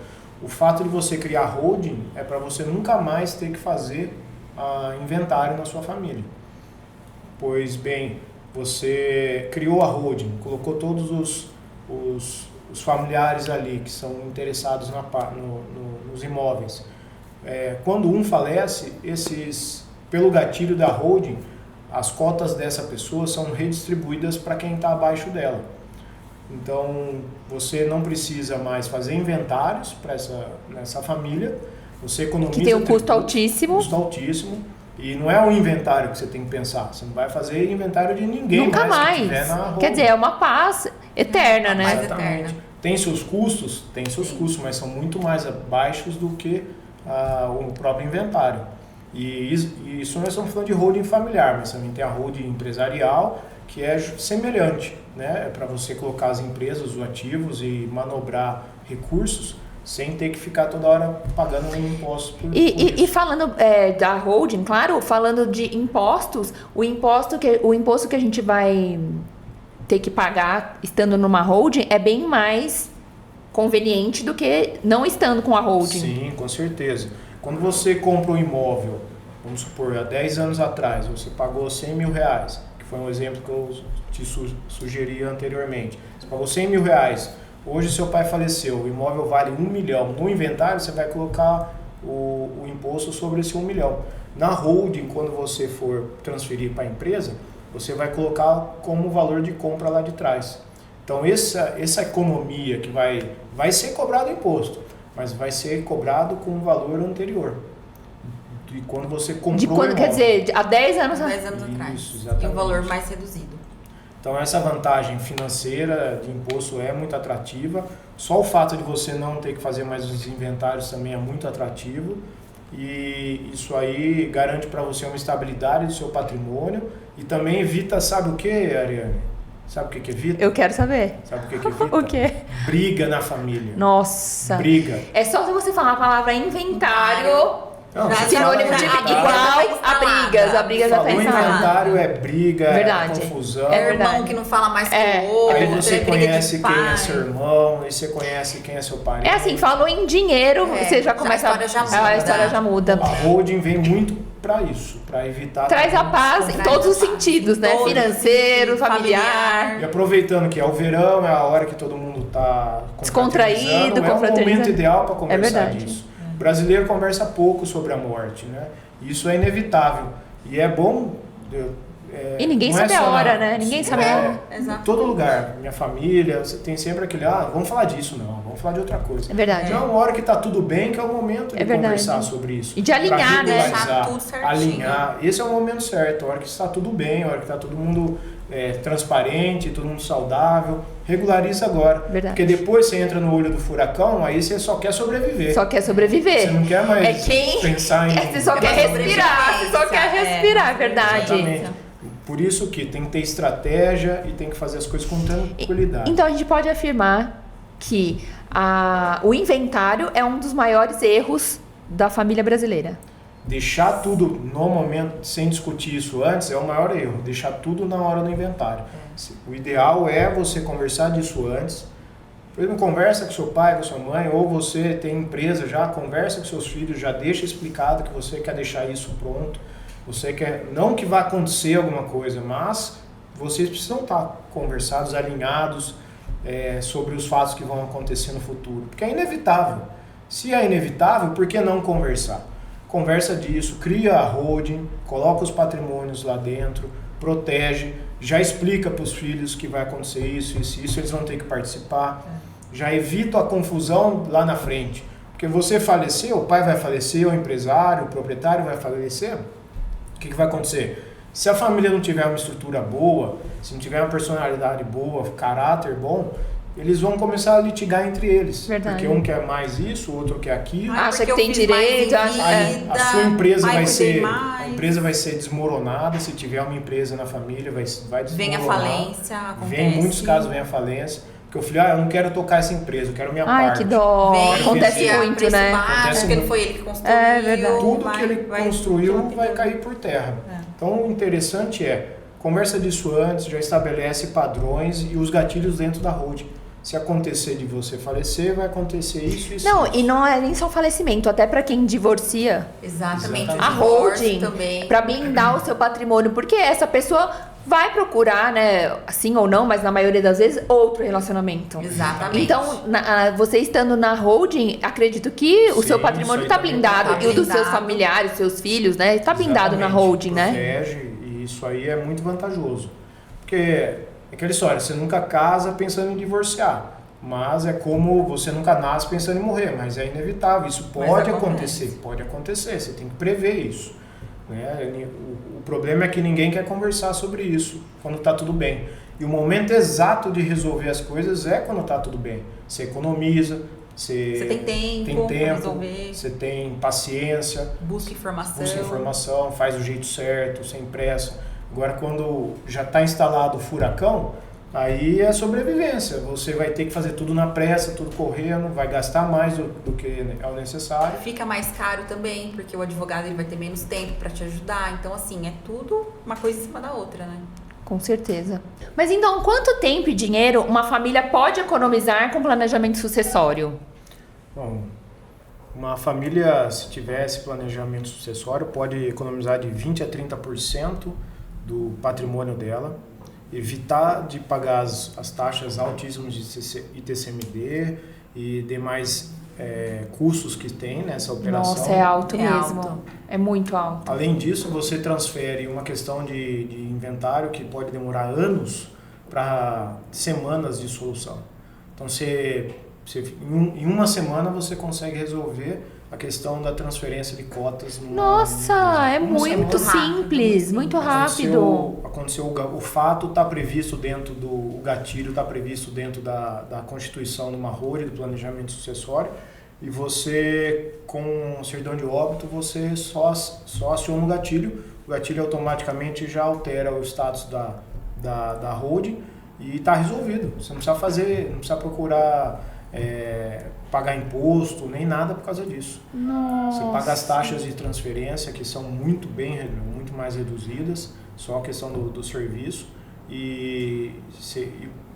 O fato de você criar holding é para você nunca mais ter que fazer inventário na sua família. Pois bem, você criou a holding, colocou todos os familiares ali que são interessados nos imóveis. Quando um falece, pelo gatilho da holding, as cotas dessa pessoa são redistribuídas para quem está abaixo dela. Então, você não precisa mais fazer inventários para nessa família, você economiza... Que tem um custo altíssimo. Custo altíssimo. E não é um inventário que você tem que pensar. Você não vai fazer inventário de ninguém Nunca mais. Que tiver na holding. Quer dizer, é uma paz eterna, né? Exatamente. Eterna. Tem seus custos? Tem seus custos, mas são muito mais baixos do que o próprio inventário. E isso nós estamos falando de holding familiar, mas também tem a holding empresarial, que é semelhante, né? É para você colocar as empresas, os ativos e manobrar recursos sem ter que ficar toda hora pagando um imposto por isso. E falando da holding, claro, falando de impostos, o imposto que a gente vai ter que pagar estando numa holding é bem mais conveniente do que não estando com a holding. Sim, com certeza. Quando você compra um imóvel, vamos supor, há 10 anos atrás, você pagou R$100 mil, que foi um exemplo que eu te sugeri anteriormente. Você pagou R$100 mil, hoje seu pai faleceu, o imóvel vale R$1 milhão. No inventário você vai colocar o imposto sobre esse R$1 milhão. Na holding, quando você for transferir para a empresa, você vai colocar como valor de compra lá de trás. Então essa economia que vai ser cobrado imposto, mas vai ser cobrado com o valor anterior. De quando você comprou de quando, quer dizer, há 10 anos, 10 anos atrás. Isso, exatamente. E um valor mais reduzido. Então essa vantagem financeira de imposto é muito atrativa. Só o fato de você não ter que fazer mais os inventários também é muito atrativo. E isso aí garante para você uma estabilidade do seu patrimônio e também evita, sabe o que, Ariane? Sabe o que evita? Eu quero saber. Sabe o que evita? O quê? Briga na família. Nossa. Briga. É só se você falar a palavra inventário, Não, você sinônimo fala de inventário, igual a brigas. A briga já tá falou instalada. inventário é briga, Verdade. é confusão. É verdade. irmão que não fala mais que o outro. Aí você briga de conhece quem pai. é seu irmão, aí você conhece quem é seu parente. É assim, falou em dinheiro, você já começa a história já muda. a história já muda. A holding vem muito para isso, para evitar... Traz a paz em Traz todos a os paz. sentidos, né? Todos, Financeiro, familiar. E aproveitando que é o verão, é a hora que todo mundo está Descontraído, é o confraternizando. momento ideal para conversar verdade. disso. O brasileiro conversa pouco sobre a morte, né? Isso é inevitável. E é bom... E ninguém não é sabe a só hora, né? Ninguém sabe a hora. Exato. Em todo lugar. Minha família, você tem sempre aquele... vamos falar disso, não. Vamos falar de outra coisa. É verdade. Então, uma hora que está tudo bem, que é o momento de verdade. conversar sobre isso. E de alinhar, Pra né? regularizar, Deixar tudo certinho. alinhar. Esse é o momento certo. A hora que está tudo bem, a hora que está todo mundo transparente, todo mundo saudável. Regulariza agora. Verdade. Porque depois você entra no olho do furacão, aí você só quer sobreviver. Só quer sobreviver. Você não quer mais É quem- pensar em... Você só quer respirar, você só quer respirar, é verdade. Exatamente. Por isso que tem que ter estratégia e tem que fazer as coisas com tranquilidade. Então a gente pode afirmar que o inventário é um dos maiores erros da família brasileira. Deixar tudo no momento, sem discutir isso antes, é o maior erro. Deixar tudo na hora do inventário. O ideal é você conversar disso antes. Por exemplo, conversa com seu pai, com sua mãe, ou você tem empresa já, conversa com seus filhos, já deixa explicado que você quer deixar isso pronto. Você quer, não que vá acontecer alguma coisa, mas vocês precisam estar conversados, alinhados sobre os fatos que vão acontecer no futuro. Porque é inevitável. Se é inevitável, por que não conversar? Conversa disso, cria a holding, coloca os patrimônios lá dentro, protege, já explica para os filhos que vai acontecer isso, eles vão ter que participar. Já evita a confusão lá na frente. Porque você faleceu, o pai vai falecer, o empresário, o proprietário vai falecer. O que vai acontecer? Se a família não tiver uma estrutura boa, se não tiver uma personalidade boa, caráter bom, eles vão começar a litigar entre eles. Verdade. Porque um quer mais isso, o outro quer aquilo. Acha porque que tem eu fiz mais direito, em acha- vida, A sua empresa ai, vai cuidei ser, mais. a empresa vai ser desmoronada. Se tiver uma empresa na família, vai desmoronar. Vem a falência, acontece. Vem, em muitos casos vem a falência. Porque eu falei, eu não quero tocar essa empresa, eu quero minha Ai, parte. que dó. Vem, Acontece a muito, preço né? baixo, Acontece porque não muito. foi ele que construiu. É verdade. Tudo que ele construiu vai lapidando. cair por terra. Então, o interessante conversa disso antes, já estabelece padrões e os gatilhos dentro da holding. Se acontecer de você falecer, vai acontecer isso e isso. Não, e não é nem só falecimento, até para quem divorcia. Exatamente. Exatamente. A holding, também. para blindar o seu patrimônio, porque essa pessoa vai procurar, né, assim ou não, mas na maioria das vezes, outro relacionamento. Exatamente. Então, você estando na holding, acredito que o Sim, seu isso patrimônio aí está também blindado, tá e o dos seus blindado. familiares, seus filhos, né, está blindado na Exatamente, holding, né? protege, e isso aí é muito vantajoso. Porque é aquela história, você nunca casa pensando em divorciar. Mas é como você nunca nasce pensando em morrer, mas é inevitável, isso pode acontecer, você tem que prever isso. Né? O problema é que ninguém quer conversar sobre isso quando está tudo bem. E o momento exato de resolver as coisas é quando está tudo bem. Você economiza, você tem tempo pra resolver. você tem paciência, Busca informação. faz do jeito certo, sem pressa. Agora, quando já está instalado o furacão, aí é sobrevivência. Você vai ter que fazer tudo na pressa, tudo correndo, vai gastar mais do que é o necessário. Fica mais caro também, porque o advogado ele vai ter menos tempo para te ajudar. Então, assim, é tudo uma coisa em cima da outra, né? Com certeza. Mas então, quanto tempo e dinheiro uma família pode economizar com planejamento sucessório? Bom, uma família, se tivesse planejamento sucessório, pode economizar de 20% a 30% do patrimônio dela, evitar de pagar as taxas altíssimas de ITCMD e demais custos que tem nessa operação. Nossa, é alto É mesmo. alto. É muito alto. Além disso, você transfere uma questão de inventário que pode demorar anos para semanas de solução. Então, em uma semana você consegue resolver a questão da transferência de cotas. Nossa, é Uma muito semana. simples, muito rápido. Aconteceu o fato está previsto dentro o gatilho está previsto dentro da Constituição de uma holding, do planejamento sucessório, e você, com certidão de óbito, você só aciona o gatilho automaticamente já altera o status da holding e está resolvido. Você não precisa procurar pagar imposto, nem nada por causa disso. Nossa. Você paga as taxas de transferência, que são muito mais reduzidas, só a questão do serviço. E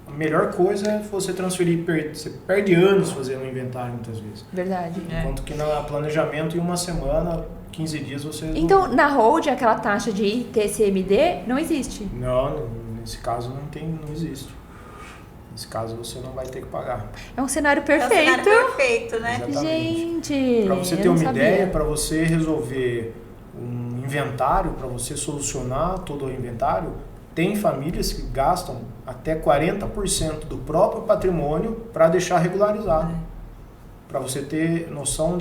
a melhor coisa é você transferir, você perde anos fazendo o inventário muitas vezes. Verdade. Enquanto que no planejamento, em uma semana, 15 dias você... Então, na holding, aquela taxa de ITCMD não existe? Não, nesse caso não existe. Nesse caso você não vai ter que pagar. É um cenário É o perfeito. cenário perfeito, né? Exatamente. Gente, Para você eu ter não uma sabia. ideia, para você resolver um inventário, para você solucionar todo o inventário, tem famílias que gastam até 40% do próprio patrimônio para deixar regularizado. Para você ter noção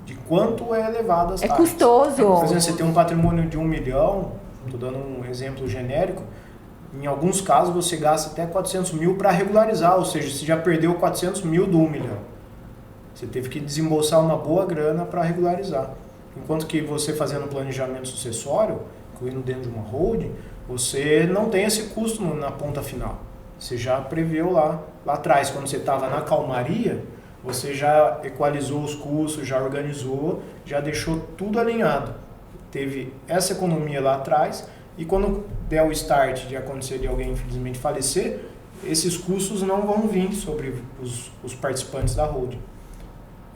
de quanto é elevado as taxas. Custoso. Por exemplo, você tem um patrimônio de 1 milhão, estou dando um exemplo genérico, em alguns casos você gasta até 400 mil para regularizar, ou seja, você já perdeu 400 mil do 1 milhão. Você teve que desembolsar uma boa grana para regularizar. Enquanto que você fazendo um planejamento sucessório, incluindo dentro de uma holding, você não tem esse custo na ponta final. Você já preveu lá atrás, quando você estava na calmaria, você já equalizou os custos, já organizou, já deixou tudo alinhado. Teve essa economia lá atrás e quando der o start de acontecer de alguém infelizmente falecer, esses custos não vão vir sobre os participantes da holding.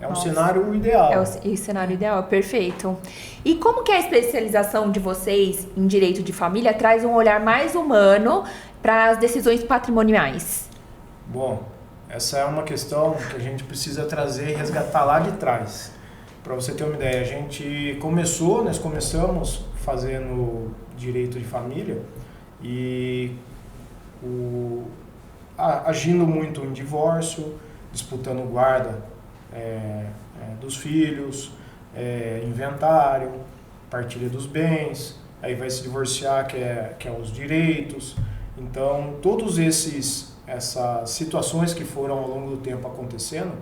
É um cenário ideal. É o cenário ideal, perfeito. E como que a especialização de vocês em direito de família traz um olhar mais humano para as decisões patrimoniais? Bom, essa é uma questão que a gente precisa trazer e resgatar lá de trás. Para você ter uma ideia, nós começamos fazendo direito de família e agindo muito em divórcio, disputando guarda dos filhos, inventário, partilha dos bens, aí vai se divorciar, que é os direitos. Então, todas essas situações que foram ao longo do tempo acontecendo,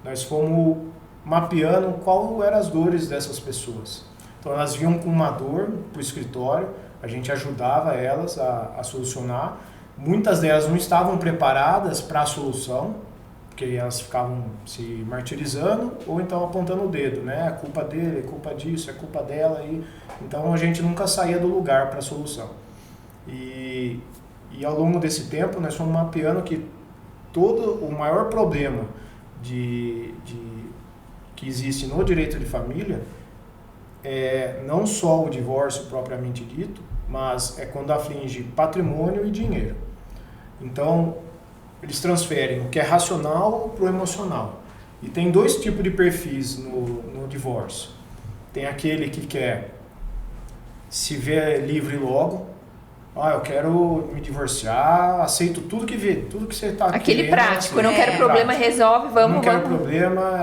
nós fomos mapeando qual eram as dores dessas pessoas. Então, elas vinham com uma dor para o escritório, a gente ajudava elas a solucionar. Muitas delas não estavam preparadas para a solução, porque elas ficavam se martirizando ou então apontando o dedo, né? É culpa dele, é culpa disso, é culpa dela. Então a gente nunca saía do lugar para a solução. E ao longo desse tempo nós fomos mapeando que o maior problema que existe no direito de família é não só o divórcio propriamente dito, mas é quando aflige patrimônio e dinheiro. Então, eles transferem o que é racional para o emocional. E tem 2 tipos de perfis no divórcio. Tem aquele que quer se ver livre logo. Eu quero me divorciar, aceito tudo que vê, tudo que você está querendo. Aquele prático, não quero problema, resolve, vamos. Não quero problema,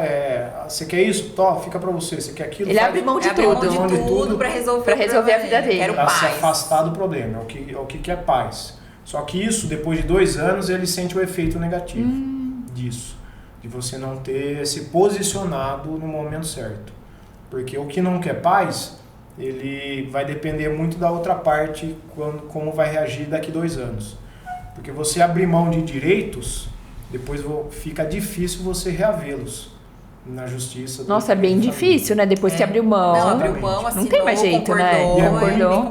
você quer isso? Fica pra você. Você quer aquilo? Ele abre mão de tudo para resolver a vida dele. Quero pra paz. se afastar do problema, é o que quer paz. Só que isso, depois de 2 anos, ele sente o efeito negativo disso. De você não ter se posicionado no momento certo. Porque o que não quer paz, ele vai depender muito da outra parte, como vai reagir daqui 2 anos. Porque você abrir mão de direitos, depois fica difícil você reavê-los na justiça. Nossa, é bem difícil, né? Depois que abriu mão. Não, abriu mão, assinou, não tem mais jeito, né?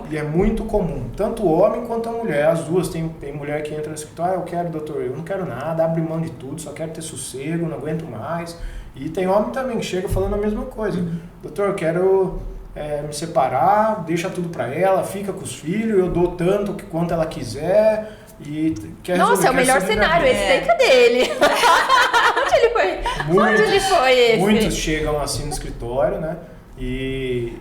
E é muito comum, tanto o homem quanto a mulher, as duas. Tem mulher que entra no escritório, eu quero, doutor, eu não quero nada, abre mão de tudo, só quero ter sossego, não aguento mais. E tem homem também que chega falando a mesma coisa. Doutor, eu quero me separar, deixa tudo pra ela, fica com os filhos, eu dou tanto quanto ela quiser. E quer Nossa, é o melhor cenário, esse daí cadê ele? Onde ele foi esse? Muitos chegam assim no escritório, né? E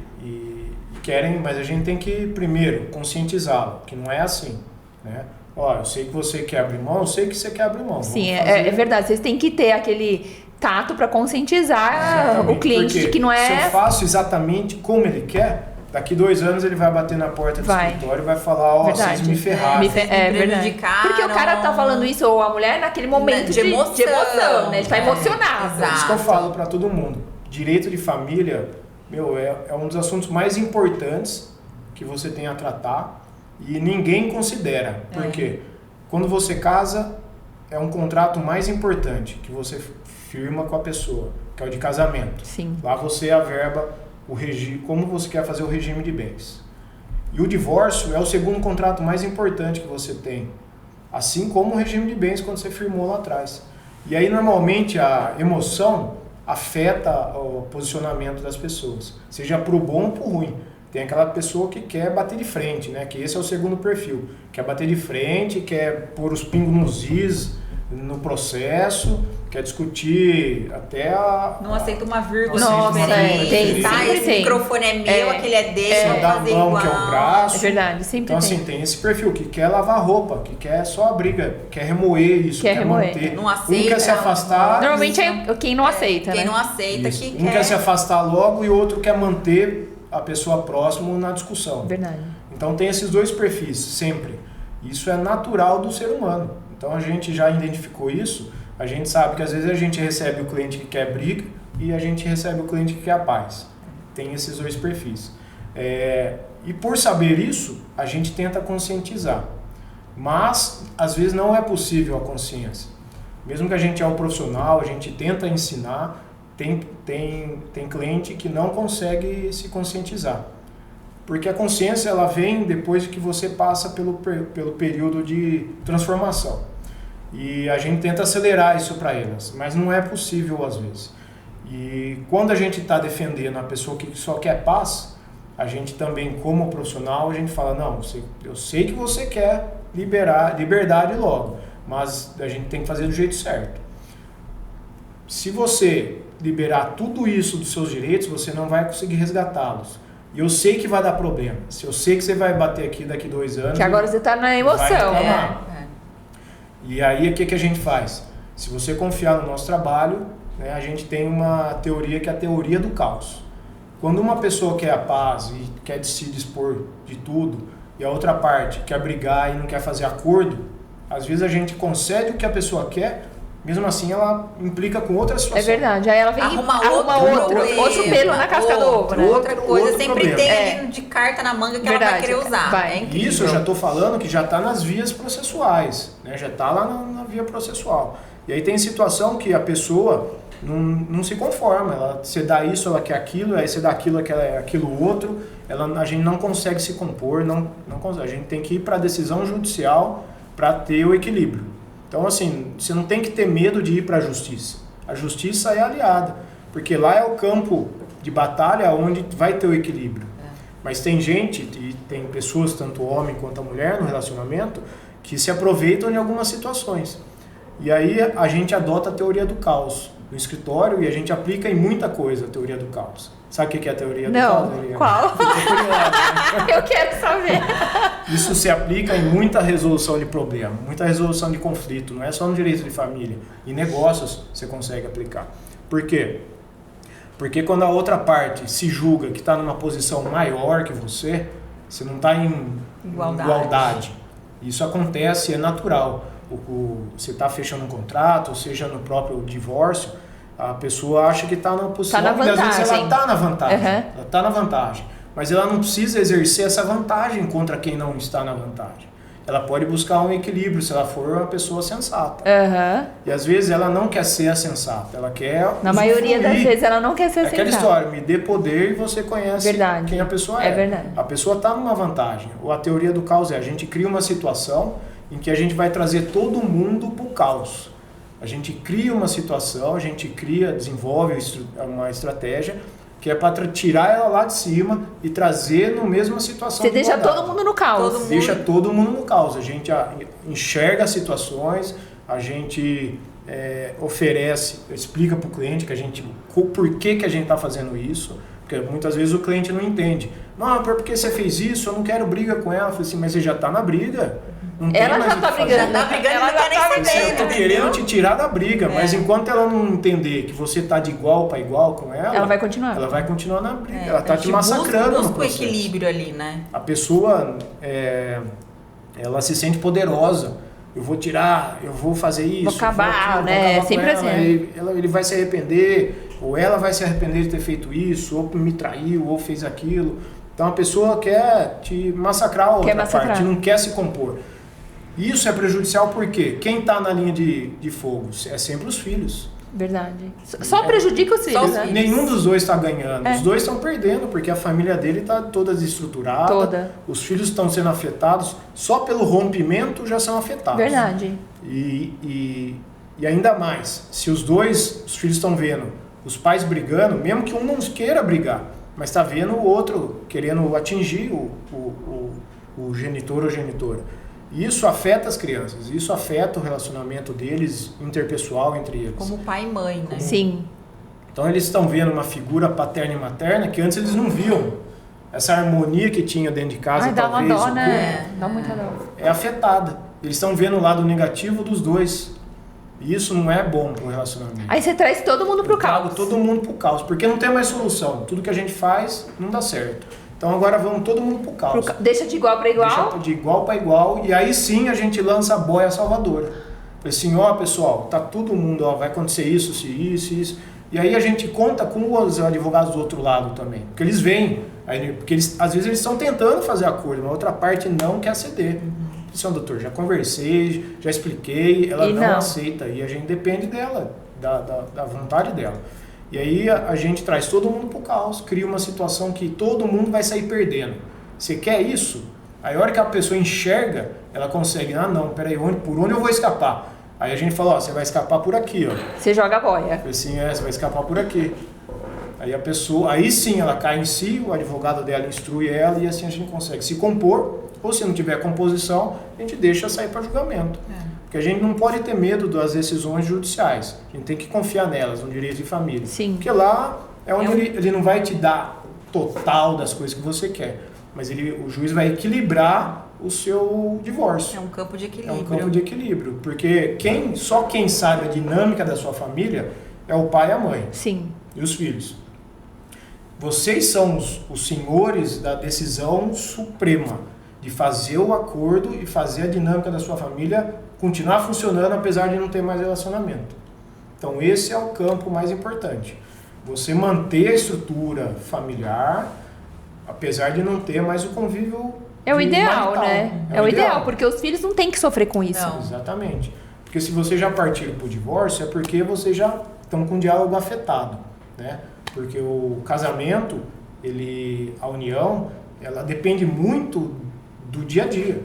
querem, mas a gente tem que primeiro conscientizá-lo, que não é assim, né? Eu sei que você quer abrir mão, eu sei que você quer abrir mão. Sim, é verdade, vocês têm que ter aquele tato para conscientizar o cliente de que não é... Se eu faço exatamente como ele quer, daqui 2 anos ele vai bater na porta do escritório e vai falar, vocês me ferraram. É verdade. Porque o cara tá falando isso, ou a mulher, naquele momento de emoção, né? Ele tá emocionado. É isso que eu falo para todo mundo. Direito de família, é um dos assuntos mais importantes que você tem a tratar e ninguém considera. Por quê? Quando você casa, é um contrato mais importante que você firma com a pessoa, que é o de casamento. Sim. Lá você averba o regime, como você quer fazer o regime de bens. E o divórcio é o segundo contrato mais importante que você tem, assim como o regime de bens quando você firmou lá atrás. E aí normalmente a emoção afeta o posicionamento das pessoas, seja pro bom ou pro ruim. Tem aquela pessoa que quer bater de frente, né? Que esse é o segundo perfil, quer bater de frente, quer pôr os pingos nos is no processo, quer discutir até Não aceita uma vírgula. Nossa, esse microfone é meu, aquele é dele, vamos fazer mão, igual. que é o braço. É verdade, sempre então, assim, tem esse perfil que quer lavar roupa, que quer só a briga, quer remoer isso, quer manter. Não aceita. Um quer se afastar. Normalmente é quem não aceita, quem né? não aceita, isso. que Um quer... quer se afastar logo e o outro quer manter a pessoa próxima na discussão. Verdade. Então tem esses 2 perfis, sempre. Isso é natural do ser humano. Então a gente já identificou isso, a gente sabe que às vezes a gente recebe o cliente que quer briga e a gente recebe o cliente que quer a paz. Tem esses 2 perfis. E por saber isso, a gente tenta conscientizar. Mas às vezes não é possível a consciência. Mesmo que a gente é um profissional, a gente tenta ensinar, tem cliente que não consegue se conscientizar. Porque a consciência ela vem depois que você passa pelo período de transformação. E a gente tenta acelerar isso para elas, mas não é possível às vezes. E quando a gente está defendendo a pessoa que só quer paz, a gente também, como profissional, a gente fala, não, eu sei que você quer liberdade logo, mas a gente tem que fazer do jeito certo. Se você liberar tudo isso dos seus direitos, você não vai conseguir resgatá-los. E eu sei que vai dar problema. Se eu sei que você vai bater aqui daqui 2 anos... Que agora você está na emoção. E aí, o que a gente faz? Se você confiar no nosso trabalho, né, a gente tem uma teoria que é a teoria do caos. Quando uma pessoa quer a paz e quer se dispor de tudo, e a outra parte quer brigar e não quer fazer acordo, às vezes a gente concede o que a pessoa quer, mesmo assim ela implica com outra situação. É verdade, aí ela vem arruma outro pelo na casca do ovo, né? Outra coisa, outro sempre problema. tem ali de carta na manga que ela vai querer usar. Isso eu já estou falando que já está nas vias processuais, né? Já está lá na via processual. E aí tem situação que a pessoa não se conforma, você dá isso, ela quer aquilo, aí você dá aquilo, ela quer aquilo outro, a gente não consegue se compor, não consegue. A gente tem que ir para a decisão judicial para ter o equilíbrio. Então, assim, você não tem que ter medo de ir para a justiça. A justiça é aliada, porque lá é o campo de batalha onde vai ter o equilíbrio. Mas tem gente, e tem pessoas, tanto homem quanto a mulher no relacionamento, que se aproveitam em algumas situações. E aí a gente adota a teoria do caos no escritório e a gente aplica em muita coisa a teoria do caos. Sabe o que é a teoria do caos? Não, qual? Eu quero saber. Isso se aplica em muita resolução de problema, muita resolução de conflito, não é só no direito de família. Em negócios você consegue aplicar. Por quê? Porque quando a outra parte se julga que está numa posição maior que você não está em igualdade. Isso acontece, é natural. Você está fechando um contrato, ou seja, no próprio divórcio, a pessoa acha que está numa posição... Tá na vantagem. Às vezes ela está na vantagem. Uhum. Ela está na vantagem. Mas ela não precisa exercer essa vantagem contra quem não está na vantagem. Ela pode buscar um equilíbrio se ela for uma pessoa sensata. Uhum. E às vezes ela não quer ser a sensata, ela quer Na maioria das vezes ela não quer ser aquela sensata. história, me dê poder e você conhece Verdade. quem a pessoa é. É verdade. A pessoa está numa vantagem. Ou a teoria do caos a gente cria uma situação em que a gente vai trazer todo mundo para o caos. A gente cria uma situação, a gente desenvolve uma estratégia que é para tirar ela lá de cima e trazer na mesma situação. Você deixa todo mundo no caos. Deixa todo mundo no caos. A gente enxerga as situações, a gente oferece, explica para o cliente por que a gente está fazendo isso, porque muitas vezes o cliente não entende. Não, porque você fez isso, eu não quero briga com ela. Eu falei assim, mas você já está na briga. Não tem Ela mais já o tá que fazer. brigando. Tá brigando, Ela não quer nem tá saber, Eu tô entendeu? querendo te tirar da briga, mas enquanto ela não entender que você tá de igual para igual com Ela vai continuar. Ela vai continuar na briga. Ela tá a te gente massacrando no busca o processo. equilíbrio ali, né? A pessoa, ela se sente poderosa. Eu vou tirar, eu vou fazer isso. Vou acabar, vou né? acabar com Sempre ela, assim. ele vai se arrepender, ou ela vai se arrepender de ter feito isso, ou me traiu, ou fez aquilo. Então a pessoa quer te massacrar a outra parte, não quer se compor. Isso é prejudicial porque quem está na linha de fogo é sempre os filhos. Verdade. Só prejudica os filhos, né? Nenhum dos dois está ganhando. Os dois estão perdendo, porque a família dele está toda desestruturada. Toda. Os filhos estão sendo afetados. Só pelo rompimento já são afetados. Verdade. E ainda mais, se os filhos estão vendo os pais brigando, mesmo que um não queira brigar, mas está vendo o outro querendo atingir o genitor ou genitora. Isso afeta as crianças, isso afeta o relacionamento deles, interpessoal entre eles. Como pai e mãe, né? Sim. Então eles estão vendo uma figura paterna e materna que antes eles não viam. Essa harmonia que tinha dentro de casa, Ai, dá talvez, uma dó, né? Dá muita dó. é afetada. Eles estão vendo o lado negativo dos dois. E isso não é bom para o relacionamento. Aí você traz todo mundo pro caos. Trago todo mundo pro caos, porque não tem mais solução. Tudo que a gente faz não dá certo. Então agora vamos todo mundo pro caos. Deixa de igual para igual. Deixa de igual para igual e aí sim a gente lança a boia salvadora. Falei assim, pessoal, tá todo mundo, vai acontecer isso. E aí a gente conta com os advogados do outro lado também, porque eles veem, porque às vezes eles estão tentando fazer acordo, mas a outra parte não quer ceder. Assim, doutor, já conversei, já expliquei, ela não aceita e a gente depende dela, da vontade dela. E aí a gente traz todo mundo pro caos, cria uma situação que todo mundo vai sair perdendo. Você quer isso? Aí a hora que a pessoa enxerga, ela consegue, não, peraí, por onde eu vou escapar? Aí a gente fala, você vai escapar por aqui, Você joga a boia. Assim, você vai escapar por aqui. Aí a pessoa, aí sim ela cai em si, o advogado dela instrui ela e assim a gente consegue se compor, ou se não tiver composição, a gente deixa sair para julgamento. Porque a gente não pode ter medo das decisões judiciais. A gente tem que confiar nelas, no direito de família. Sim. Porque lá é onde ele não vai te dar total das coisas que você quer. Mas o juiz vai equilibrar o seu divórcio. É um campo de equilíbrio. É um campo de equilíbrio. Porque só quem sabe a dinâmica da sua família é o pai e a mãe. Sim. E os filhos. Vocês são os senhores da decisão suprema de fazer o acordo e fazer a dinâmica da sua família continuar funcionando apesar de não ter mais relacionamento. Então esse é o campo mais importante. Você manter a estrutura familiar, apesar de não ter mais o convívio É o ideal, marital. né? É o ideal, porque os filhos não têm que sofrer com isso. Não. Exatamente. Porque se você já partir para o divórcio, é porque vocês já estão com o diálogo afetado, né? Porque o casamento, a união, ela depende muito do dia a dia,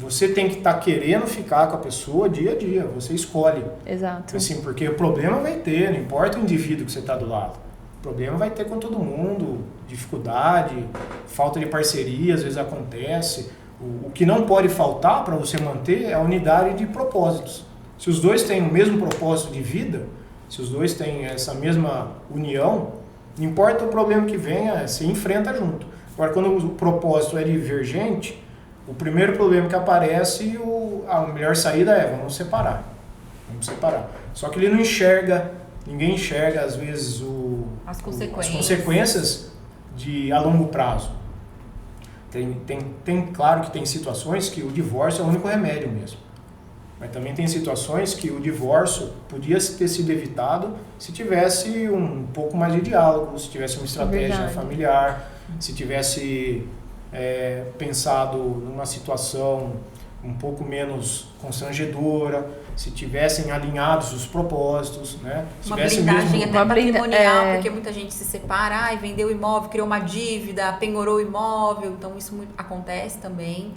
você tem que estar querendo ficar com a pessoa dia a dia, você escolhe. Exato. Assim, porque o problema vai ter, não importa o indivíduo que você está do lado. O problema vai ter com todo mundo, dificuldade, falta de parceria, às vezes acontece. O que não pode faltar para você manter é a unidade de propósitos. Se os dois têm o mesmo propósito de vida, se os dois têm essa mesma união, não importa o problema que venha, se enfrenta junto. Agora, quando o propósito é divergente, o primeiro problema que aparece, a melhor saída é, vamos separar. Só que ele não enxerga, ninguém enxerga, às vezes, as consequências a longo prazo. Claro que tem situações que o divórcio é o único remédio mesmo. Mas também tem situações que o divórcio podia ter sido evitado se tivesse um pouco mais de diálogo, se tivesse uma estratégia familiar, se tivesse pensado numa situação um pouco menos constrangedora, se tivessem alinhados os propósitos, né? Uma blindagem até patrimonial, porque muita gente se separa, vendeu o imóvel, criou uma dívida, penhorou o imóvel, então isso acontece também.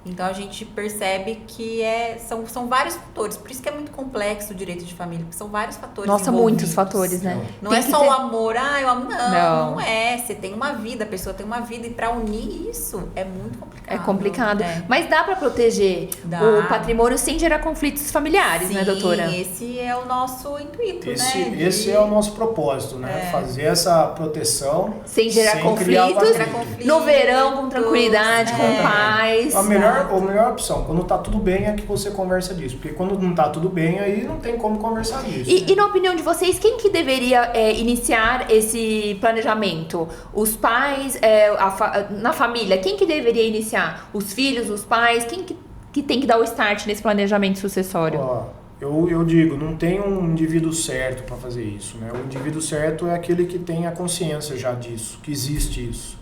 Então a gente percebe que são vários fatores, por isso que é muito complexo o direito de família, porque são vários fatores. Nossa, muitos fatores, né? Não é só o amor, eu amo, não é. Você tem uma vida, a pessoa tem uma vida, e para unir isso é muito complicado. É complicado. Mas dá para proteger o patrimônio sem gerar conflitos familiares, né, doutora? Sim, esse é o nosso intuito, né? Esse é o nosso propósito, né? Fazer essa proteção sem gerar conflitos, no verão, com tranquilidade, com paz. A melhor opção, quando tá tudo bem, é que você conversa disso. Porque quando não tá tudo bem, aí não tem como conversar disso. E na opinião de vocês, quem que deveria iniciar esse planejamento? Os pais, na família, quem que deveria iniciar? Os filhos, os pais? Quem que tem que dar o start nesse planejamento sucessório? Eu digo, não tem um indivíduo certo para fazer isso, né? O indivíduo certo é aquele que tem a consciência já disso, que existe isso,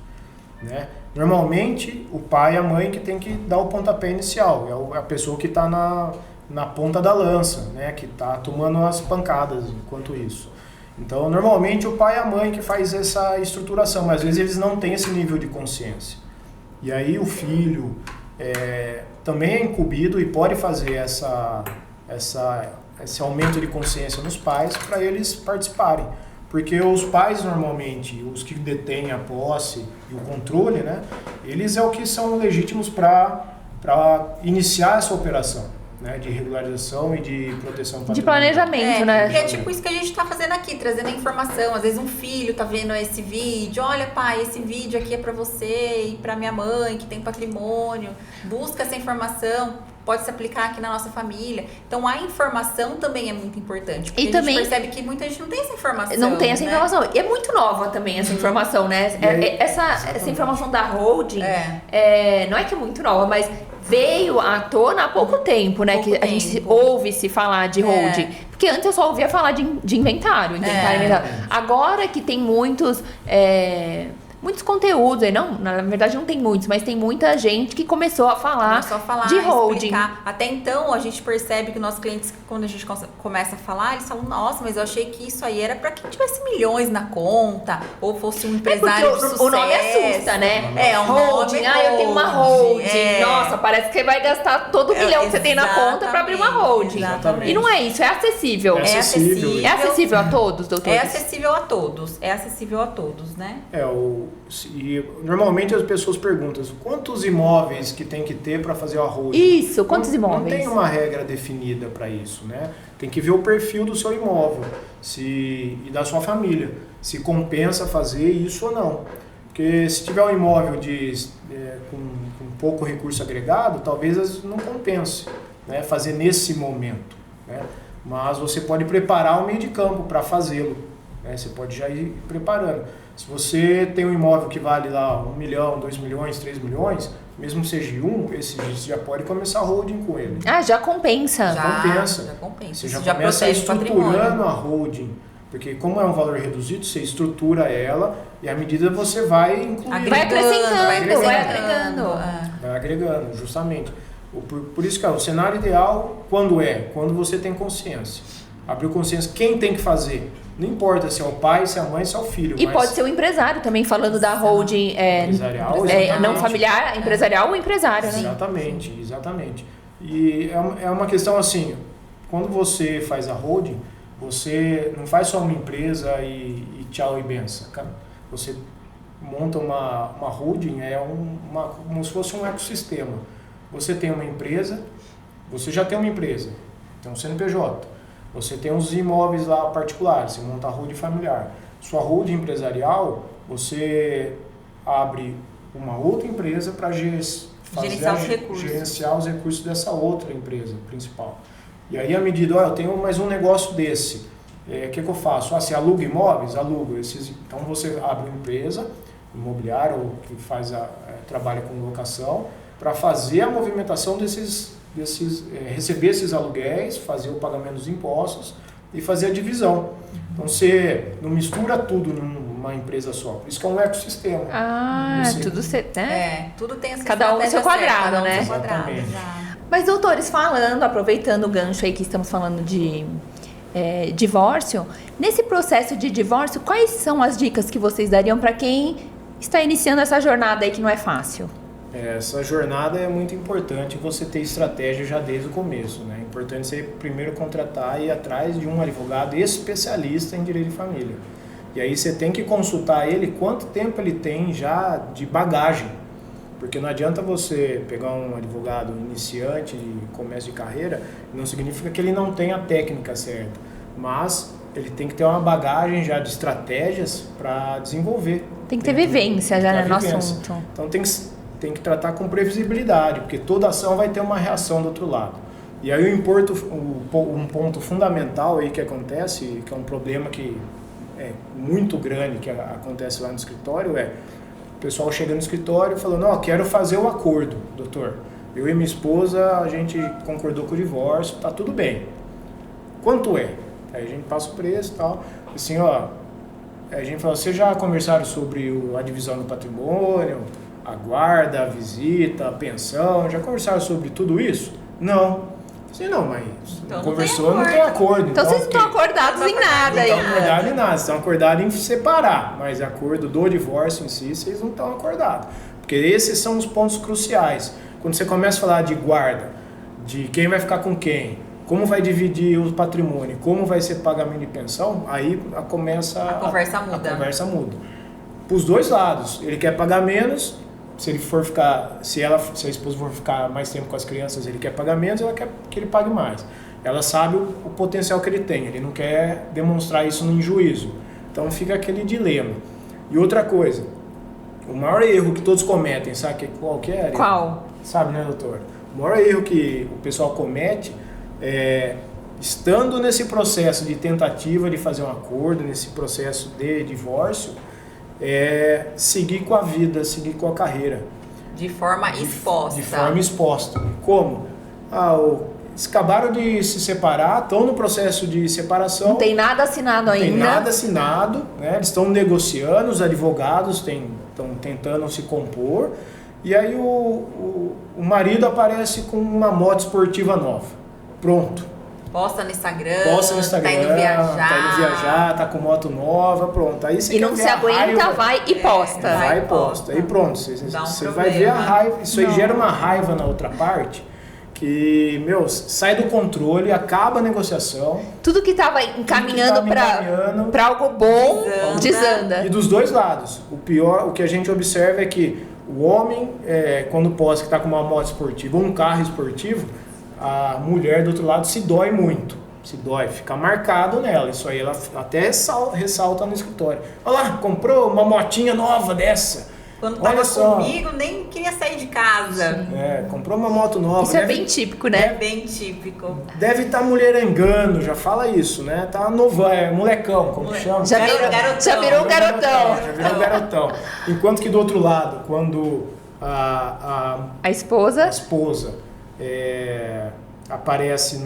né? Normalmente, o pai e a mãe que tem que dar o pontapé inicial, é a pessoa que está na ponta da lança, né? Que está tomando as pancadas enquanto isso. Então, normalmente, o pai e a mãe que faz essa estruturação, mas às vezes eles não têm esse nível de consciência. E aí o filho também é incumbido e pode fazer esse aumento de consciência nos pais para eles participarem. Porque os pais, normalmente, os que detêm a posse e o controle, né, eles é o que são legítimos para iniciar essa operação, né, de regularização e de proteção patrimonial. De planejamento, né? E é tipo isso que a gente está fazendo aqui, trazendo a informação. Às vezes um filho tá vendo esse vídeo, olha pai, esse vídeo aqui é para você e para minha mãe que tem patrimônio. Busca essa informação. Pode se aplicar aqui na nossa família. Então, a informação também é muito importante. Porque a gente percebe que muita gente não tem essa informação. Não tem essa informação. E é muito nova também essa informação, né? Essa informação da holding, não é que é muito nova, mas veio à tona há pouco tempo, né? Que a gente ouve se falar de holding. Porque antes eu só ouvia falar de inventário. Agora que tem muitos conteúdos, na verdade não tem muitos, mas tem muita gente que começou a falar de holding. Explicar. Até então, a gente percebe que nossos clientes, quando a gente começa a falar, eles falam, nossa, mas eu achei que isso aí era pra quem tivesse milhões na conta, ou fosse um empresário de sucesso. O nome assusta, né? Um holding. Eu tenho uma holding. Nossa, parece que você vai gastar todo o milhão que você tem na conta pra abrir uma holding. Exatamente. E não é isso, é acessível. É acessível a todos, doutores? É acessível a todos, né? E normalmente as pessoas perguntam quantos imóveis que tem que ter para fazer a holding. Isso, quantos imóveis? Não tem uma regra definida para isso, né? Tem que ver o perfil do seu imóvel e da sua família, se compensa fazer isso ou não. Porque se tiver um imóvel com pouco recurso agregado, talvez não compense, né, fazer nesse momento, né? Mas você pode preparar o meio de campo para fazê-lo, né? Você pode já ir preparando. Se você tem um imóvel que vale lá 1 milhão, 2 milhões, 3 milhões, mesmo seja esse você já pode começar a holding com ele. Já compensa. Já compensa. Você já começa estruturando a holding. Porque como é um valor reduzido, você estrutura ela e à medida você vai incluindo. Vai acrescentando, vai agregando. Vai agregando, justamente. Por isso que o cenário ideal, quando você tem consciência. Abriu consciência. Quem tem que fazer? Não importa se é o pai, se é a mãe, se é o filho. E pode ser o empresário também, falando da holding empresarial, não familiar, empresarial ou empresário, né? Exatamente. E é uma questão assim, quando você faz a holding, você não faz só uma empresa e tchau e benção. Você monta uma holding, como se fosse um ecossistema. Você tem uma empresa, você já tem uma empresa, tem um CNPJ. Você tem os imóveis lá particulares, você monta a holding familiar. Sua holding empresarial, você abre uma outra empresa para gerenciar os recursos dessa outra empresa principal. E aí, à medida, eu tenho mais um negócio desse, o que eu faço? Você aluga imóveis? Alugo. Então, você abre uma empresa imobiliária ou que trabalha com locação para fazer a movimentação receber esses aluguéis, fazer o pagamento dos impostos e fazer a divisão. Então você não mistura tudo numa empresa só. Por isso que é um ecossistema. Tudo tem essa cada um no seu quadrado, né? Exatamente. Mas, doutores, aproveitando o gancho aí que estamos falando de divórcio, nesse processo de divórcio, quais são as dicas que vocês dariam para quem está iniciando essa jornada aí que não é fácil? Essa jornada é muito importante você ter estratégia já desde o começo, né? É importante você primeiro contratar e ir atrás de um advogado especialista em direito de família. E aí você tem que consultar ele quanto tempo ele tem já de bagagem. Porque não adianta você pegar um advogado iniciante de começo de carreira, não significa que ele não tenha a técnica certa, mas ele tem que ter uma bagagem já de estratégias para desenvolver. Tem que ter vivência já no assunto. Então tem que tratar com previsibilidade, porque toda ação vai ter uma reação do outro lado. E aí um ponto fundamental aí que acontece, que é um problema que é muito grande, que acontece lá no escritório, o pessoal chega no escritório falando, quero fazer o acordo, doutor. Eu e minha esposa, a gente concordou com o divórcio, tá tudo bem. Quanto é? Aí a gente passa o preço e tal. Assim, a gente fala, vocês já conversaram sobre a divisão do patrimônio, a guarda, a visita, a pensão, já conversaram sobre tudo isso? Não. Assim, não, mas então, conversou, não tem acordo. Então vocês não estão acordados em nada ainda. Não estão acordados em nada, estão acordados em separar, mas acordo do divórcio em si, vocês não estão acordados. Porque esses são os pontos cruciais. Quando você começa a falar de guarda, de quem vai ficar com quem, como vai dividir o patrimônio, como vai ser pagamento de pensão, aí a conversa muda. Para os dois lados, ele quer pagar menos. Se a esposa for ficar mais tempo com as crianças, ele quer pagar menos, ela quer que ele pague mais. Ela sabe o potencial que ele tem, ele não quer demonstrar isso em juízo. Então fica aquele dilema. E outra coisa, o maior erro que todos cometem, sabe qual que é? Qual? Sabe, né, doutor? O maior erro que o pessoal comete é, estando nesse processo de tentativa de fazer um acordo, nesse processo de divórcio, seguir com a vida, seguir com a carreira. De forma exposta. De forma exposta. Como? Eles acabaram de se separar, estão no processo de separação. Não tem nada assinado ainda. Não tem nada assinado, né? Eles estão negociando, os advogados estão tentando se compor. E aí o marido aparece com uma moto esportiva nova. Pronto. Posta no Instagram, tá indo viajar, tá com moto nova, pronto. Aí você não se aguenta, vai e posta. Vai e posta. E pronto, você vai ver a raiva. Isso aí gera uma raiva na outra parte que, sai do controle, acaba a negociação. Tudo que estava encaminhando para algo bom, desanda. E dos dois lados. O que a gente observa é que o homem, quando posta que está com uma moto esportiva ou um carro esportivo, a mulher do outro lado se dói muito, fica marcado nela. Isso aí ela até ressalta no escritório. Olha lá, comprou uma motinha nova dessa. Quando estava comigo, nem queria sair de casa. Comprou uma moto nova. Isso é bem típico, né? É bem típico. Deve estar mulherengando, já fala isso, né? Tá novo, molecão, como chama? Já virou um garotão. Já virou um garotão. Enquanto que do outro lado, quando a esposa aparece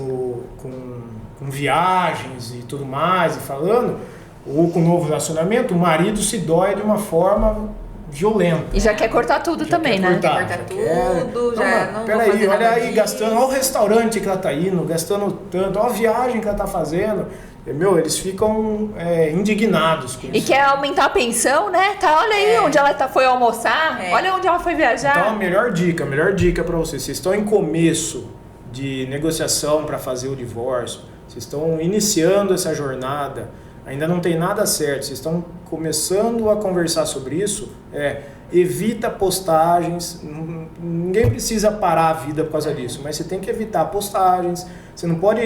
com viagens e tudo mais, e falando, ou com novo relacionamento, o marido se dói de uma forma violenta. E já quer cortar tudo também, né? Quer cortar tudo, já não vou peraí, fazer olha nada aí, disso. gastando, olha o restaurante que ela tá indo, gastando tanto, olha a viagem que ela tá fazendo. Eles ficam indignados com E isso. quer aumentar a pensão, né? Tá, olha aí onde ela foi almoçar, olha onde ela foi viajar. Então, a melhor dica para vocês, vocês estão em começo de negociação para fazer o divórcio, vocês estão iniciando essa jornada, ainda não tem nada certo, vocês estão começando a conversar sobre isso, evita postagens, ninguém precisa parar a vida por causa disso, mas você tem que evitar postagens, você não pode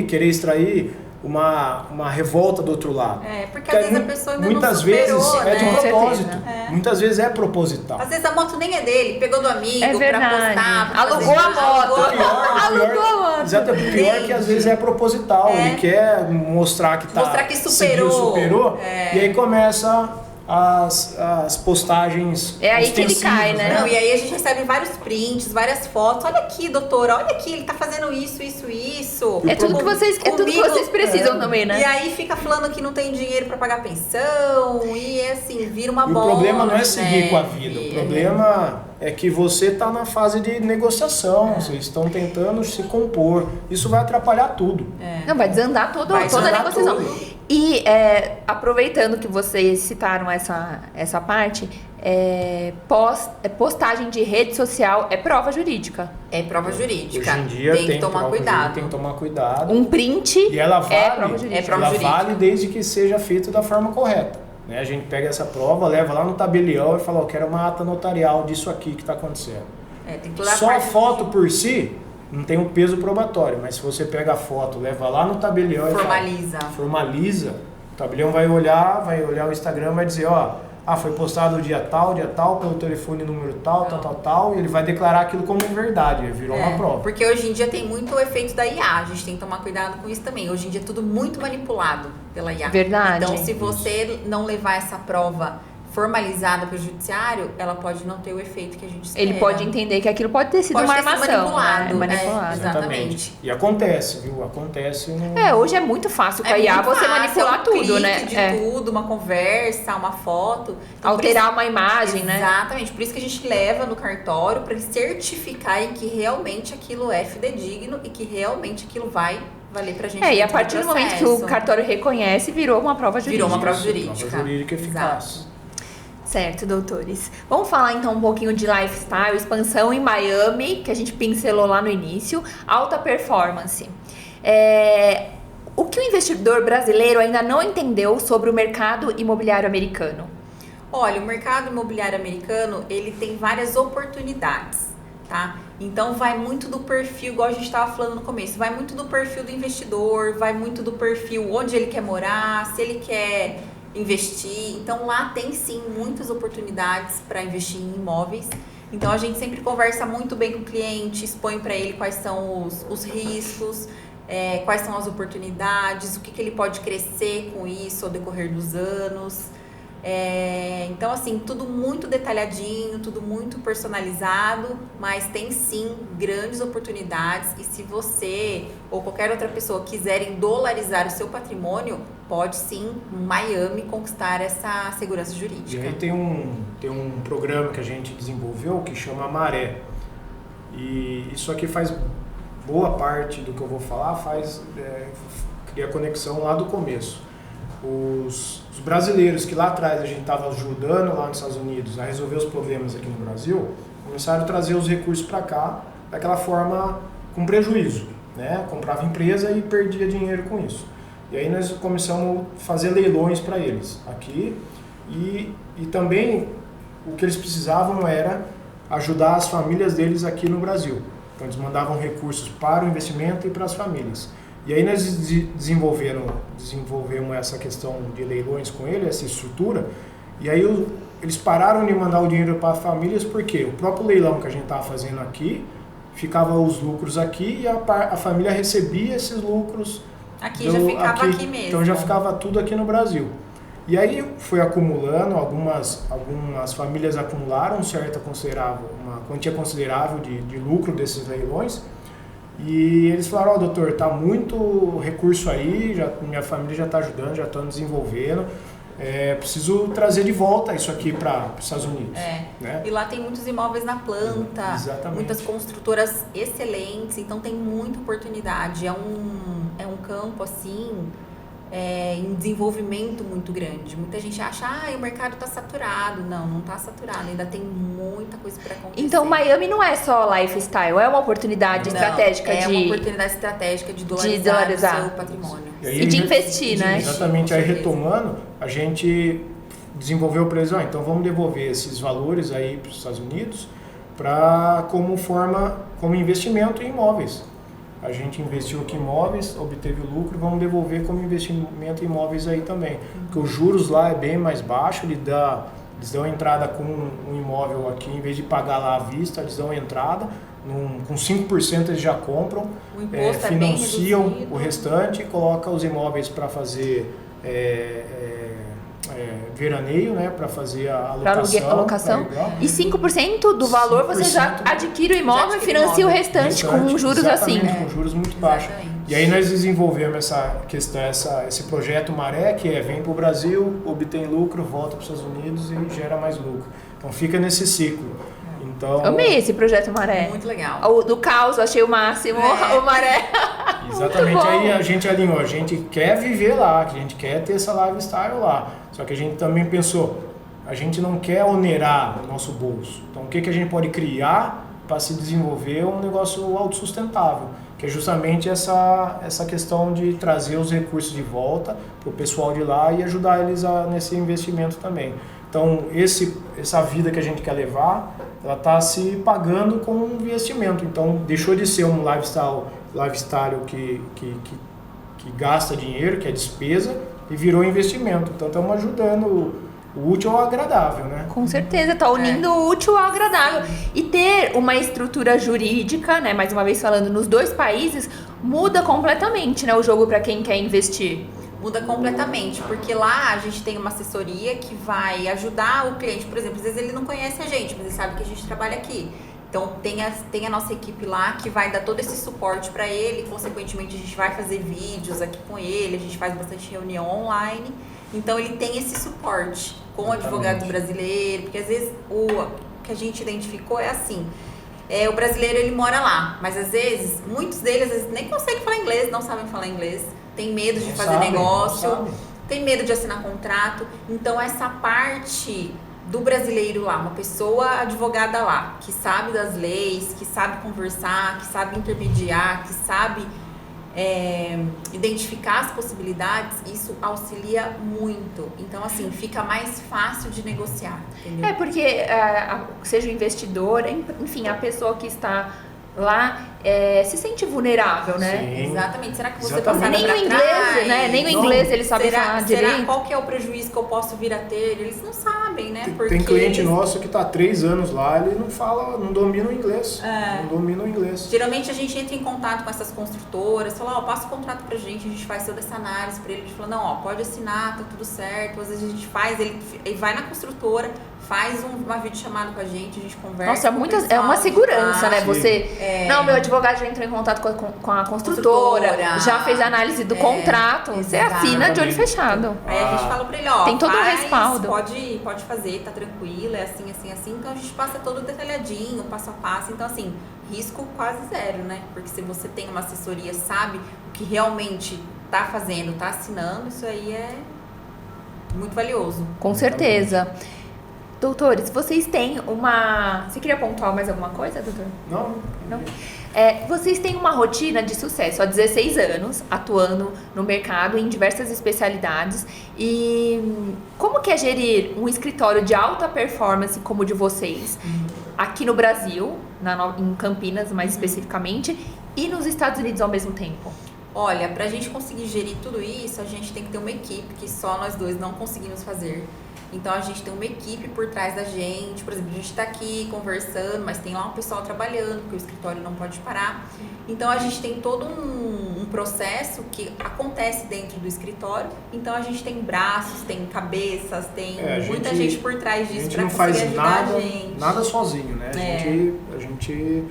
querer extrair uma revolta do outro lado. Porque às vezes a pessoa ainda muitas não superou, vezes né? é de Com propósito, certeza. muitas vezes é proposital. Às vezes a moto nem é dele, pegou do amigo É pra verdade. postar. pra Alugou fazer- a moto. Alugou Alugou a moto. Exato, o pior é que às vezes é proposital, ele quer mostrar que Mostrar que superou. superou, e aí começa as postagens É aí que ele ostensivas, cai, né? Não, e aí a gente recebe vários prints, várias fotos. Olha aqui, doutora, olha aqui, ele tá fazendo isso. É tudo que vocês precisam também, né? E aí fica falando que não tem dinheiro pra pagar pensão, e assim, vira uma E o bola. problema não é de seguir neve. com a vida, o problema é que você está na fase de negociação, vocês estão tentando se compor, isso vai atrapalhar tudo. Não, vai desandar toda a desandar negociação. tudo. E aproveitando que vocês citaram essa parte, postagem de rede social é prova jurídica. É prova jurídica. Hoje em dia tem que tomar prova cuidado. jurídica, tem que tomar cuidado. Um print E ela vale, é prova jurídica. É prova ela jurídica. vale desde que seja feito da forma correta. Né? A gente pega essa prova, leva lá no tabelião e fala, eu quero uma ata notarial disso aqui que está acontecendo. Tem toda a Só a parte foto por si não tem um peso probatório, mas se você pega a foto, leva lá no tabelião formaliza. e formaliza, o tabelião vai olhar o Instagram, vai dizer, foi postado dia tal, pelo telefone número tal, e ele vai declarar aquilo como verdade, virou uma prova. Porque hoje em dia tem muito o efeito da IA, a gente tem que tomar cuidado com isso também. Hoje em dia é tudo muito manipulado pela IA. Verdade. Então, se você não levar essa prova formalizada para o judiciário, ela pode não ter o efeito que a gente espera. Ele pode entender que aquilo pode ter sido uma ter sido armação. manipulado. Manipulado. Exatamente. E acontece, viu? Acontece no... Hoje é muito fácil com a IA muito você fácil, manipular um tudo, clique né? de tudo, uma conversa, uma foto. Então, Alterar uma imagem, né? Exatamente. Por isso que a gente leva no cartório para eles certificarem que realmente aquilo é fidedigno e que realmente aquilo vai valer pra gente. E a dentro do partir do momento que o processo. cartório reconhece, virou uma prova jurídica. Virou uma prova Prova jurídica. jurídica eficaz. Exato. Certo, doutores. Vamos falar então um pouquinho de lifestyle, expansão em Miami, que a gente pincelou lá no início, alta performance. O que o investidor brasileiro ainda não entendeu sobre o mercado imobiliário americano? Olha, o mercado imobiliário americano, ele tem várias oportunidades, tá? Então vai muito do perfil, igual a gente estava falando no começo, vai muito do perfil do investidor, vai muito do perfil onde ele quer morar, se ele quer investir. Então lá tem sim muitas oportunidades para investir em imóveis. Então a gente sempre conversa muito bem com o cliente, expõe para ele quais são os riscos, quais são as oportunidades, o que ele pode crescer com isso ao decorrer dos anos. Então assim, tudo muito detalhadinho, tudo muito personalizado, mas tem sim grandes oportunidades, e se você ou qualquer outra pessoa quiserem dolarizar o seu patrimônio, pode sim, Miami, conquistar essa segurança jurídica. E aí tem um programa que a gente desenvolveu que chama Maré, e isso aqui faz boa parte do que eu vou falar, cria conexão lá do começo. Os brasileiros que lá atrás a gente estava ajudando lá nos Estados Unidos a resolver os problemas aqui no Brasil, começaram a trazer os recursos para cá daquela forma com prejuízo, né? Comprava empresa e perdia dinheiro com isso. E aí nós começamos a fazer leilões para eles aqui, e também o que eles precisavam era ajudar as famílias deles aqui no Brasil. Então eles mandavam recursos para o investimento e para as famílias. E aí nós desenvolvemos essa questão de leilões com ele, essa estrutura, e aí eles pararam de mandar o dinheiro para as famílias, porque o próprio leilão que a gente estava fazendo aqui, ficava os lucros aqui, e a família recebia esses lucros. Aqui já ficava aqui mesmo. Então já ficava tudo aqui no Brasil. E aí foi acumulando, algumas famílias acumularam uma quantia considerável de lucro desses leilões. E eles falaram, doutor, tá muito recurso aí, minha família já está ajudando, já estão desenvolvendo. preciso trazer de volta isso aqui para os Estados Unidos. Né? E lá tem muitos imóveis na planta, Exatamente. muitas construtoras excelentes, então tem muita oportunidade. É um campo assim, em desenvolvimento muito grande. Muita gente acha, o mercado está saturado. Não está saturado, ainda tem muita coisa para acontecer. Então Miami não é só lifestyle, é uma oportunidade estratégica uma oportunidade estratégica de dolarizar o seu patrimônio. E de investir, né? Exatamente, aí retomando, a gente desenvolveu o preço, então vamos devolver esses valores aí para os Estados Unidos como investimento em imóveis. A gente investiu aqui em imóveis, obteve o lucro, vamos devolver como investimento em imóveis aí também. Porque os juros lá é bem mais baixo, eles dão entrada com um imóvel aqui, em vez de pagar lá à vista, eles dão entrada, com 5% eles já compram, financiam o restante, colocam os imóveis para fazer veraneio, né, para fazer a alocação. E 5% do valor você já adquire o imóvel e financia o restante com juros assim. Com juros muito baixos. E aí nós desenvolvemos essa questão, esse projeto Maré, que vem para o Brasil, obtém lucro, volta para os Estados Unidos e gera mais lucro. Então fica nesse ciclo. Então, amei esse projeto Maré. Muito legal. O do caos, achei o máximo, o Maré. Exatamente, aí a gente alinhou, a gente quer viver lá, a gente quer ter essa lifestyle lá. Só que a gente também pensou, a gente não quer onerar o nosso bolso. Então o que a gente pode criar para se desenvolver um negócio autossustentável? Que é justamente essa questão de trazer os recursos de volta para o pessoal de lá e ajudar eles nesse investimento também. Então, essa vida que a gente quer levar, ela está se pagando com um investimento. Então, deixou de ser um lifestyle que gasta dinheiro, que é despesa, e virou investimento. Então, estamos ajudando o útil ao agradável, né? Com certeza, está unindo o útil ao agradável. E ter uma estrutura jurídica, né, mais uma vez falando, nos dois países, muda completamente, né, o jogo para quem quer investir. Muda completamente, porque lá a gente tem uma assessoria que vai ajudar o cliente. Por exemplo, às vezes ele não conhece a gente, mas ele sabe que a gente trabalha aqui. Então tem a nossa equipe lá que vai dar todo esse suporte para ele. Consequentemente, a gente vai fazer vídeos aqui com ele, a gente faz bastante reunião online. Então ele tem esse suporte com o advogado brasileiro, porque às vezes o que a gente identificou é assim. O brasileiro ele mora lá, mas às vezes, muitos deles às vezes, nem conseguem falar inglês, não sabem falar inglês. Tem medo de fazer negócio, tem medo de assinar contrato. Então, essa parte do brasileiro lá, uma pessoa advogada lá, que sabe das leis, que sabe conversar, que sabe intermediar, que sabe identificar as possibilidades, isso auxilia muito. Então, assim, fica mais fácil de negociar, entendeu? Porque seja o investidor, enfim, a pessoa que está lá se sente vulnerável, né? Sim. Exatamente. Será que você passar nem o inglês, né? Nem o inglês ele sabe falar direito. Qual que é o prejuízo que eu posso vir a ter? Eles não sabem, né? Porque tem cliente nosso que está há 3 anos lá, ele não fala, não domina o inglês. Não domina o inglês. Geralmente a gente entra em contato com essas construtoras, fala, passa o contrato pra gente, a gente faz toda essa análise pra ele. A gente fala, não, pode assinar, tá tudo certo. Às vezes a gente faz, ele vai na construtora, faz uma videochamada com a gente conversa. Nossa, é uma segurança, né? Você. Não, meu advogado já entrou em contato com a construtora, já fez a análise do contrato. Você assina de olho fechado. Aí a gente fala pra ele, tem todo um respaldo. Pode fazer, tá tranquilo, é assim, assim, assim. Então a gente passa todo detalhadinho, passo a passo. Então, assim, risco quase zero, né? Porque se você tem uma assessoria, sabe o que realmente tá fazendo, tá assinando, isso aí é muito valioso. Com certeza. Doutores, vocês têm uma... Você queria pontuar mais alguma coisa, doutor? Não. Vocês têm uma rotina de sucesso há 16 anos, atuando no mercado em diversas especialidades. E como que é gerir um escritório de alta performance como o de vocês, aqui no Brasil, em Campinas mais especificamente, e nos Estados Unidos ao mesmo tempo? Olha, pra gente conseguir gerir tudo isso, a gente tem que ter uma equipe que só nós dois não conseguimos fazer. Então, a gente tem uma equipe por trás da gente. Por exemplo, a gente está aqui conversando, mas tem lá um pessoal trabalhando, porque o escritório não pode parar. Então, a gente tem todo um processo que acontece dentro do escritório. Então, a gente tem braços, tem cabeças, tem muita gente por trás disso para conseguir ajudar a gente. Nada sozinho, né? A gente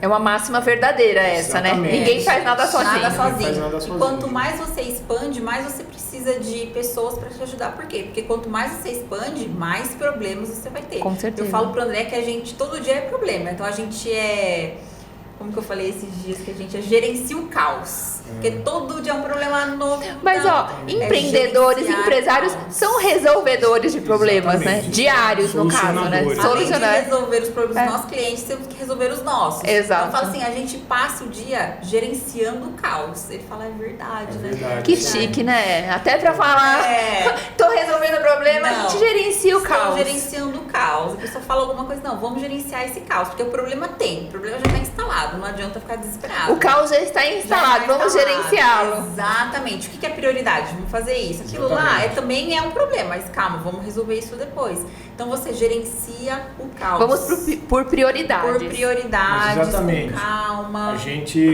É uma máxima verdadeira essa, Exatamente. né? Ninguém faz nada sozinho. Nada sozinho. Ninguém faz nada E sozinho. quanto mais você expande, mais você precisa de pessoas para te ajudar. Por quê? Porque quanto mais você expande, mais problemas você vai ter. Com certeza. Eu falo pro André que a gente, todo dia é problema. Então a gente como que eu falei esses dias, que a gente gerencia o caos. Porque todo dia é um problema novo. Mas, então, ó, empreendedores, gerenciar empresários o caos. são resolvedores de problemas, né? Exatamente. Diários, no caso, né? Solucionadores. Além de resolver os problemas dos nossos clientes, temos que resolver os nossos. Exato. Então, eu falo assim, a gente passa o dia gerenciando o caos. Ele fala, é verdade, né? verdade. Que chique, né? Até pra falar, tô resolvendo o problema, a Não. gente gerencia o Estão caos. gerenciando o caos. A pessoa fala alguma coisa, não, vamos gerenciar esse caos, porque o problema tem, o problema já está instalado, não adianta ficar desesperado. O caos já está instalado, vamos gerenciá-lo. Exatamente. O que é prioridade? Vamos fazer isso. Aquilo lá também é um problema, mas calma, vamos resolver isso depois. Então você gerencia o caos. Vamos por prioridades. Por prioridades, Mas exatamente. com calma.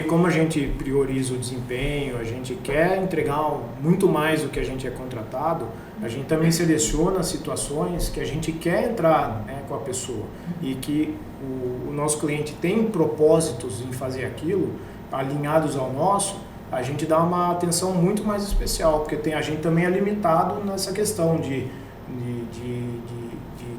Como a gente prioriza o desempenho, a gente quer entregar muito mais do que a gente é contratado, a gente também seleciona situações que a gente quer entrar, né, com a pessoa e que o nosso cliente tem propósitos em fazer aquilo, alinhados ao nosso, a gente dá uma atenção muito mais especial, porque a gente também é limitado nessa questão de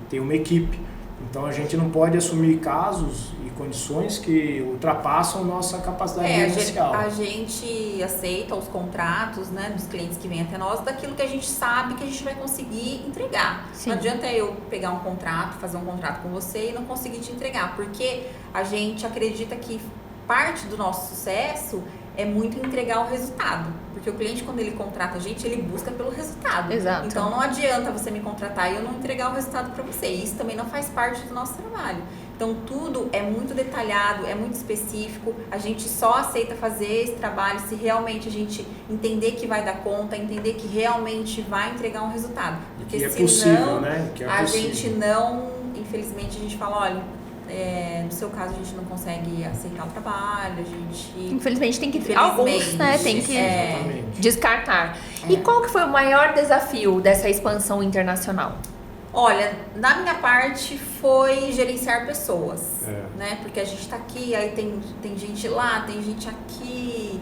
ter uma equipe. Então a gente não pode assumir casos e condições que ultrapassam nossa capacidade gerencial. A gente aceita os contratos, né, dos clientes que vêm até nós, daquilo que a gente sabe que a gente vai conseguir entregar. Sim. Não adianta eu pegar um contrato, fazer um contrato com você e não conseguir te entregar, porque a gente acredita que parte do nosso sucesso é muito entregar o resultado. Porque o cliente, quando ele contrata a gente, ele busca pelo resultado. Exato. Então não adianta você me contratar e eu não entregar o resultado para você. Isso também não faz parte do nosso trabalho. Então tudo é muito detalhado, é muito específico. A gente só aceita fazer esse trabalho se realmente a gente entender que vai dar conta, entender que realmente vai entregar um resultado. Porque Que é senão possível, né? Que é a possível. gente não, infelizmente, a gente fala, olha, no seu caso a gente não consegue aceitar o trabalho, a gente... Infelizmente tem que Infelizmente, alguns, né, tem que Exatamente. descartar. E qual que foi o maior desafio dessa expansão internacional? Olha, da minha parte foi gerenciar pessoas, né? Porque a gente tá aqui, aí tem gente lá, tem gente aqui,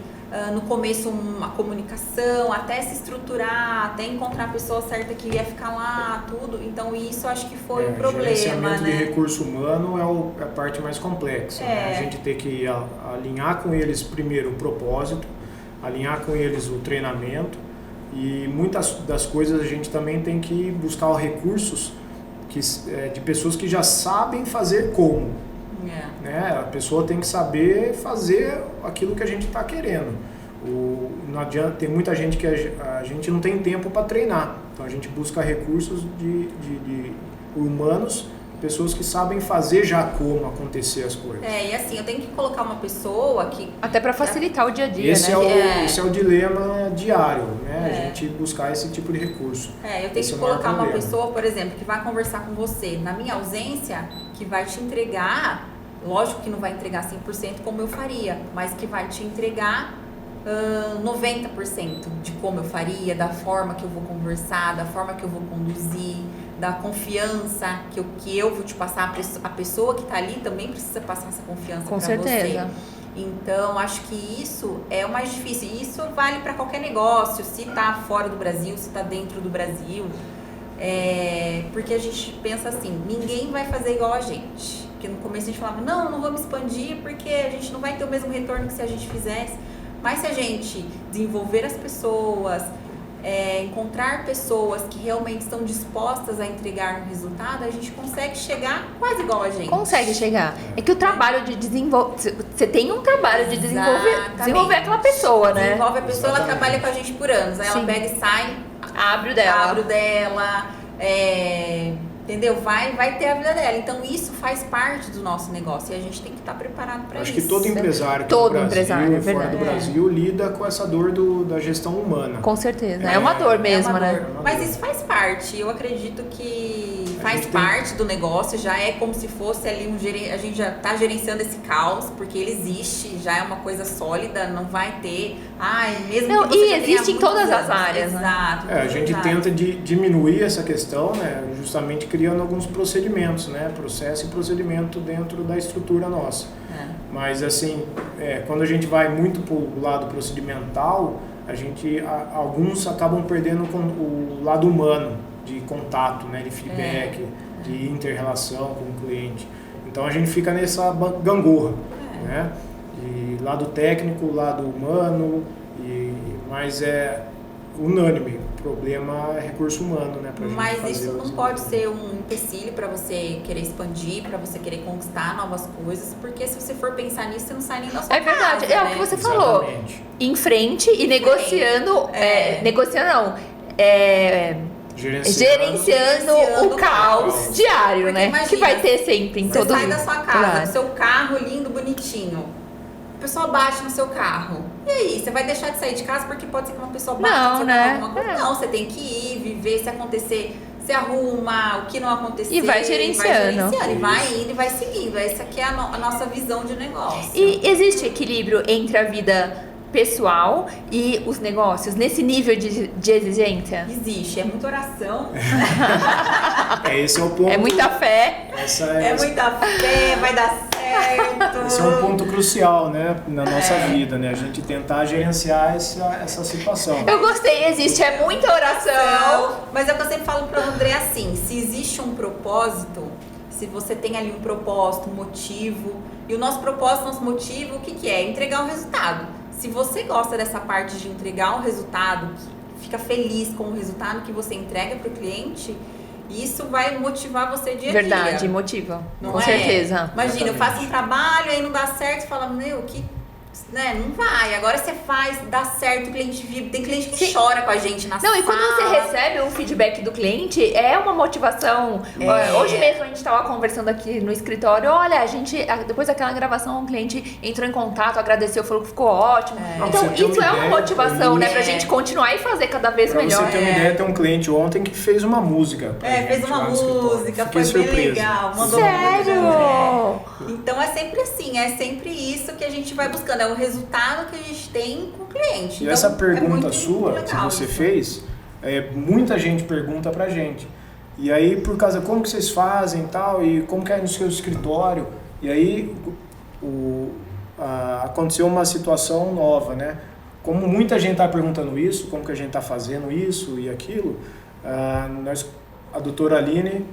no começo uma comunicação, até se estruturar, até encontrar a pessoa certa que ia ficar lá, tudo. Então isso eu acho que foi um problema, gerenciamento né? de recurso humano é a parte mais complexa. Né? A gente tem que alinhar com eles primeiro o propósito, alinhar com eles o treinamento e muitas das coisas a gente também tem que buscar recursos de pessoas que já sabem fazer como. Né? A pessoa tem que saber fazer aquilo que a gente está querendo. Não adianta, tem muita gente que a gente não tem tempo para treinar. Então a gente busca recursos de humanos, pessoas que sabem fazer já como acontecer as coisas. E assim, eu tenho que colocar uma pessoa que... Até para facilitar o dia a dia, Esse né? é o dilema diário, né? A gente buscar esse tipo de recurso. Eu tenho que colocar uma pessoa, por exemplo, que vai conversar com você na minha ausência, que vai te entregar, lógico que não vai entregar 100% como eu faria, mas que vai te entregar 90% de como eu faria, da forma que eu vou conversar, da forma que eu vou conduzir, da confiança que eu vou te passar. A pessoa que está ali também precisa passar essa confiança para você. Com certeza. Então, acho que isso é o mais difícil. E isso vale para qualquer negócio, se está fora do Brasil, se está dentro do Brasil. Porque a gente pensa assim, ninguém vai fazer igual a gente. Porque no começo a gente falava, não vamos expandir porque a gente não vai ter o mesmo retorno que se a gente fizesse. Mas se a gente desenvolver as pessoas, encontrar pessoas que realmente estão dispostas a entregar um resultado, a gente consegue chegar quase igual a gente. Consegue chegar. É que o trabalho de desenvolver... Você tem um trabalho de desenvolver aquela pessoa, né? Desenvolve a pessoa, ela trabalha com a gente por anos. Aí ela pega e sai... Abre o dela. Entendeu? Vai ter a vida dela. Então isso faz parte do nosso negócio e a gente tem que estar preparado para isso. Acho que todo empresário fora do Brasil lida com essa dor da gestão humana. Com certeza. É uma dor mesmo, né? Mas isso faz parte. Eu acredito que faz parte do negócio. Já é como se fosse ali a gente já está gerenciando esse caos, porque ele existe, já é uma coisa sólida, não vai ter... mesmo que você já existe em todas as áreas. Exato. A gente tenta diminuir essa questão, né? Justamente criando alguns procedimentos, né? Processo e procedimento dentro da estrutura nossa. Mas assim, quando a gente vai muito para o lado procedimental, alguns acabam perdendo o lado humano, de contato, né? De feedback, de inter-relação com o cliente. Então a gente fica nessa gangorra, né? E lado técnico, lado humano, mas é unânime. O problema é recurso humano, né? Mas isso não pode ser um empecilho para você querer expandir, para você querer conquistar novas coisas, porque se você for pensar nisso, você não sai nem da sua casa. É verdade, é o que você Exatamente. falou. Em frente e negociando. Negociando não. Gerenciando o caos diário, porque né? imagina, que vai ter sempre em todo Você sai da sua casa, lugar. com seu carro lindo, bonitinho. A pessoa bate no seu carro. E aí, você vai deixar de sair de casa porque pode ser que uma pessoa bata Não, no seu né? carro alguma coisa? Não, você tem que ir, viver, se acontecer, se arruma, o que não acontecer. E vai gerenciando. E vai indo e vai seguindo. Essa aqui é a nossa visão de negócio. E existe equilíbrio entre a vida pessoal e os negócios nesse nível de exigência? Existe, é muita oração. Esse é o ponto. É muita fé. Muita fé, vai dar certo. Esse é um ponto crucial, né, na nossa vida, né? A gente tentar gerenciar essa situação. Eu gostei, existe, é muita oração. Mas é o que eu sempre falo para o André assim, se existe um propósito, se você tem ali um propósito, um motivo, e o nosso propósito, nosso motivo, o que é? Entregar um resultado. Se você gosta dessa parte de entregar um resultado, que fica feliz com o resultado que você entrega para o cliente, isso vai motivar você dia a dia. Verdade, motiva. Não com é? certeza. Imagina, eu faço um trabalho, aí não dá certo, você fala, né, não vai. Agora você faz, dá certo, o cliente vibra. Tem cliente que chora com a gente na sala. Não, e quando você recebe um feedback do cliente, é uma motivação. Hoje mesmo a gente estava conversando aqui no escritório, olha, depois daquela gravação, o cliente entrou em contato, agradeceu, falou que ficou ótimo. Então, isso é uma motivação, né, pra gente continuar e fazer cada vez melhor. Pra você ter uma ideia, tem um cliente ontem que fez uma música pra gente, fez uma música, foi bem legal. Mandou Sério? Então é sempre assim, é sempre isso que a gente vai buscando, é o resultado que a gente tem com o cliente. E então, essa pergunta muito sua, que legal você isso. fez, muita gente pergunta pra gente. E aí, por causa como que vocês fazem e tal, e como que é no seu escritório, e aí aconteceu uma situação nova, né? Como muita gente está perguntando isso, como que a gente está fazendo isso e aquilo, a doutora Aline,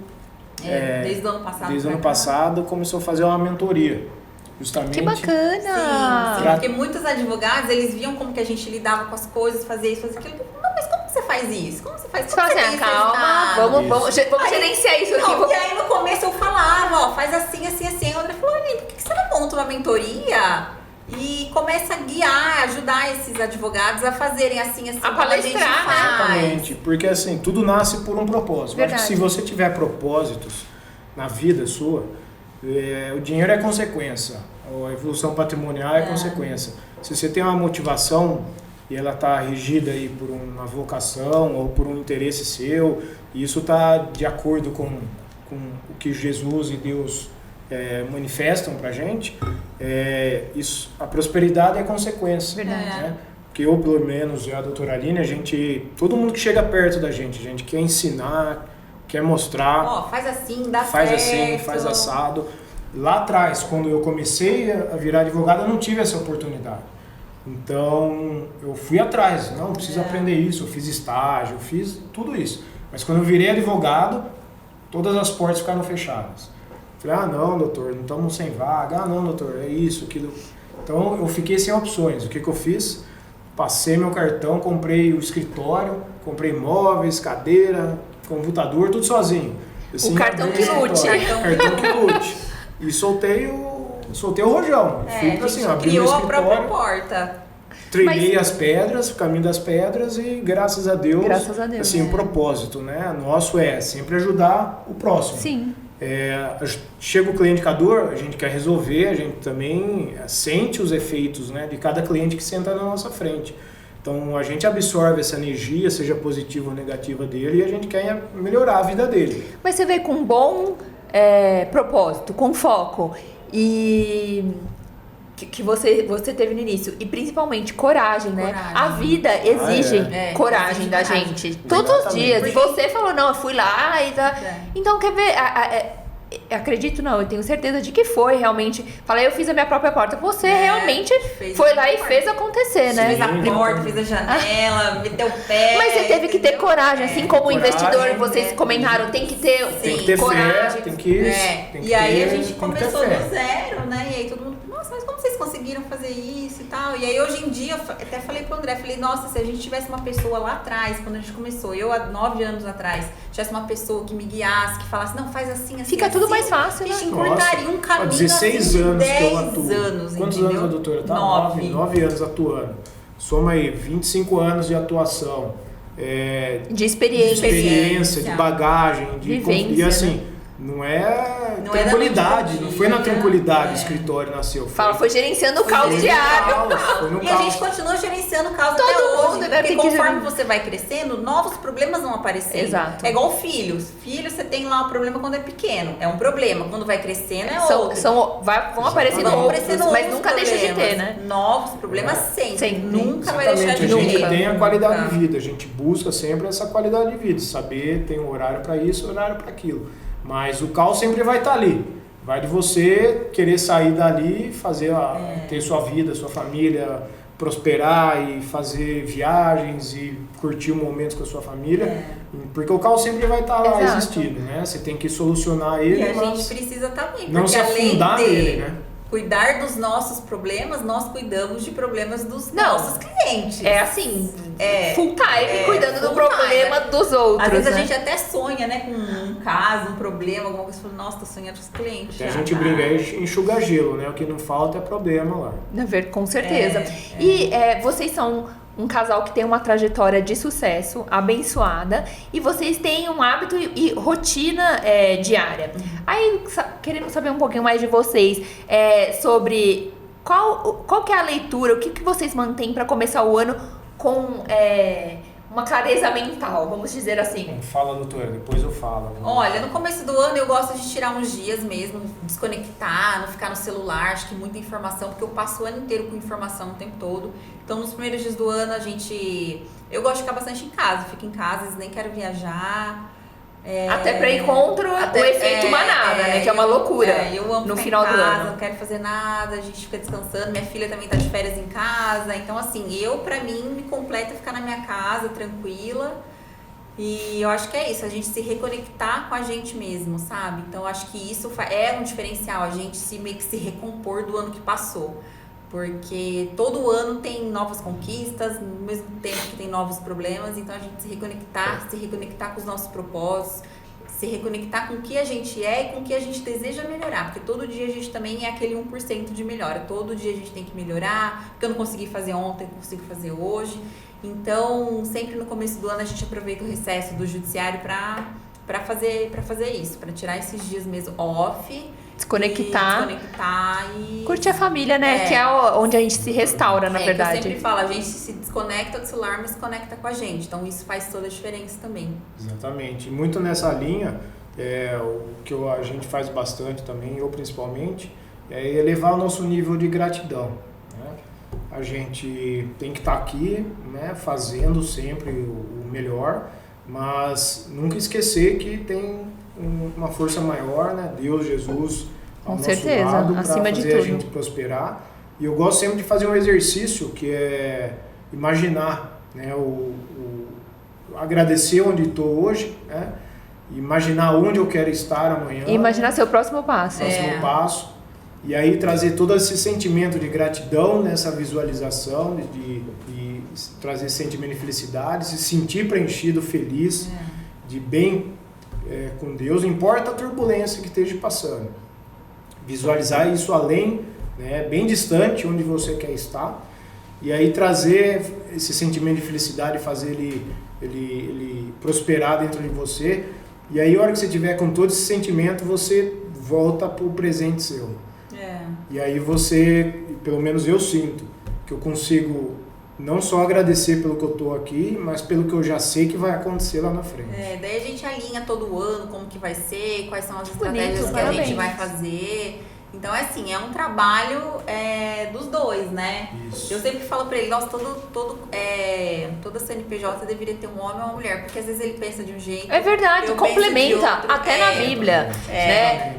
desde o ano passado, desde o ano passado, começou a fazer uma mentoria. Justamente. Que bacana! Sim, porque muitos advogados, eles viam como que a gente lidava com as coisas, fazia isso, fazia aquilo. Não, mas como que você faz isso? Como você faz isso? Só assim, calma, vamos gerenciar isso aqui. E aí no começo eu falava, faz assim, assim, assim. A André falou, Aline, por que você não monta uma mentoria e começa a guiar, ajudar esses advogados a fazerem assim, assim, a palestrar, né? Exatamente, porque assim, tudo nasce por um propósito. Verdade. Acho que se você tiver propósitos na vida sua, o dinheiro é consequência, a evolução patrimonial é consequência. Se você tem uma motivação e ela está regida aí por uma vocação ou por um interesse seu, e isso está de acordo com o que Jesus e Deus manifestam pra gente, a prosperidade é consequência. Verdade. Né? Porque eu, pelo menos, e a doutora Aline, todo mundo que chega perto da gente, a gente quer ensinar, quer mostrar. Faz assim, dá faz certo. assim, faz assado. Lá atrás, quando eu comecei a virar advogado, eu não tive essa oportunidade. Então, eu fui atrás. Não, eu preciso aprender isso. Eu fiz estágio, eu fiz tudo isso. Mas quando eu virei advogado, todas as portas ficaram fechadas. Falei, não, doutor, não estamos sem vaga. Não, doutor, é isso, aquilo. Então, eu fiquei sem opções. O que eu fiz? Passei meu cartão, comprei o escritório, comprei móveis, cadeira, computador, tudo sozinho. Assim, o cartão que lute. Cartão que lute. E soltei o rojão. Fui pra assim, abri meu criou a escritório, própria porta. trilhei as pedras, o caminho das pedras e graças a Deus, assim, o propósito, né? Nosso é sempre ajudar o próximo. Sim. Chega o cliente indicador, a gente quer resolver, a gente também sente os efeitos, né, de cada cliente que senta na nossa frente. Então a gente absorve essa energia, seja positiva ou negativa dele, e a gente quer melhorar a vida dele. Mas você vê com um bom propósito, com foco e que você teve no início. E principalmente coragem, né? Coragem. A vida exige coragem exige da coragem. gente. Todos os dias. E você falou, não, eu fui lá e tá. Então, quer ver? Acredito não, eu tenho certeza de que foi realmente. Falei, eu fiz a minha própria porta. Você realmente foi lá e fez acontecer, né? Fez a porta, fez a janela, meteu o pé. Mas você teve que ter coragem, assim como o investidor, vocês comentaram, tem que ter coragem. Fé, tem que E aí a gente começou do zero, né? E aí todo mundo, nossa, mas como vocês conseguiram fazer isso e tal? E aí hoje em dia, eu até falei pro André, falei, nossa, se a gente tivesse uma pessoa lá atrás, quando a gente começou, eu há 9 anos atrás, tivesse uma pessoa que me guiasse, que falasse, não, faz assim, assim, fica tudo mais fácil, a gente né? encurtaria um caminho 16 assim, anos 10 que eu atuo. anos, Quantos entendeu? anos a doutora tá? 9 anos atuando. Soma aí, 25 anos de atuação. De experiência. De bagagem, de vivência, e assim, não é tranquilidade, não foi na tranquilidade o escritório nasceu. Foi gerenciando o caos diário. E a gente continua gerenciando o caos Todo até mundo, hoje. né, Porque conforme você vai crescendo, novos problemas vão aparecendo. Exato. É igual filhos. Filhos, você tem lá um problema quando é pequeno. É um problema. Quando vai crescendo, é outro. Vão aparecendo outros, mas nunca deixa de ter, né? Novos problemas sempre. Nunca vai deixar de ter. A gente ter. tem a qualidade de vida. A gente busca sempre essa qualidade de vida. Saber, tem um horário para isso, horário para aquilo. Mas o caos sempre vai estar ali. Vai de você querer sair dali, ter sua vida, sua família, prosperar e fazer viagens e curtir momentos com a sua família. Porque o caos sempre vai estar lá existindo, né? Você tem que solucionar ele, e a mas gente precisa também, não se afundar nele, né? Cuidar dos nossos problemas, nós cuidamos de problemas dos nossos clientes. É assim, full time, cuidando do problema dos outros. Às vezes né? a gente até sonha, né, com um caso, um problema, alguma coisa. Fala, nossa, tô sonhando com os clientes. A gente brinca, enxuga gelo, né? O que não falta é problema lá. Com certeza. E vocês são um casal que tem uma trajetória de sucesso, abençoada, e vocês têm um hábito e rotina diária. Aí, querendo saber um pouquinho mais de vocês, sobre qual que é a leitura, o que vocês mantêm para começar o ano com uma clareza mental, vamos dizer assim. Fala, doutora, depois eu falo. Olha, no começo do ano eu gosto de tirar uns dias mesmo, desconectar, não ficar no celular, acho que muita informação, porque eu passo o ano inteiro com informação o tempo todo. Então, nos primeiros dias do ano, eu gosto de ficar bastante em casa, fico em casa, às vezes nem quero viajar. Até pra ir contra o efeito manada, né? Que é uma loucura eu amo no ficar final em casa, do ano. Não quero fazer nada, a gente fica descansando. Minha filha também tá de férias em casa. Então, assim, pra mim, me completa ficar na minha casa, tranquila. E eu acho que é isso, a gente se reconectar com a gente mesmo, sabe? Então, eu acho que isso é um diferencial, a gente meio que se recompor do ano que passou. Porque todo ano tem novas conquistas, no mesmo tempo que tem novos problemas, então a gente se reconectar com os nossos propósitos, se reconectar com o que a gente é e com o que a gente deseja melhorar, porque todo dia a gente também é aquele 1% de melhora, todo dia a gente tem que melhorar, porque eu não consegui fazer ontem, eu consigo fazer hoje. Então, sempre no começo do ano a gente aproveita o recesso do judiciário para fazer isso, para tirar esses dias mesmo off, desconectar e curtir a família, né? Que é onde a gente se restaura, na verdade. Eu sempre falo, a gente se desconecta do celular, mas se conecta com a gente. Então isso faz toda a diferença também. Exatamente. E muito nessa linha, o que a gente faz bastante também, eu principalmente, é elevar o nosso nível de gratidão. Né? A gente tem que estar aqui, né, fazendo sempre o melhor, mas nunca esquecer que tem uma força maior, né? Deus, Jesus, ao nosso lado, para fazer a gente prosperar. E eu gosto sempre de fazer um exercício que é imaginar, né? Agradecer onde estou hoje, né? Imaginar onde eu quero estar amanhã. E imaginar seu próximo passo. Passo. E aí trazer todo esse sentimento de gratidão nessa visualização, de trazer esse sentimento de felicidade, se sentir preenchido, feliz, de bem com Deus, não importa a turbulência que esteja passando. Visualizar isso além, né, bem distante, onde você quer estar, e aí trazer esse sentimento de felicidade, fazer ele prosperar dentro de você, e aí a hora que você tiver com todo esse sentimento, você volta para o presente seu. E aí você, pelo menos eu sinto, que eu consigo não só agradecer pelo que eu estou aqui, mas pelo que eu já sei que vai acontecer lá na frente. Daí a gente alinha todo ano como que vai ser, quais são as estratégias que a gente vai fazer. Então, é assim, é um trabalho dos dois, né? Isso. Eu sempre falo pra ele, nossa, toda CNPJ deveria ter um homem ou uma mulher, porque às vezes ele pensa de um jeito. É verdade, eu penso de complementa, outro. até na Bíblia, né?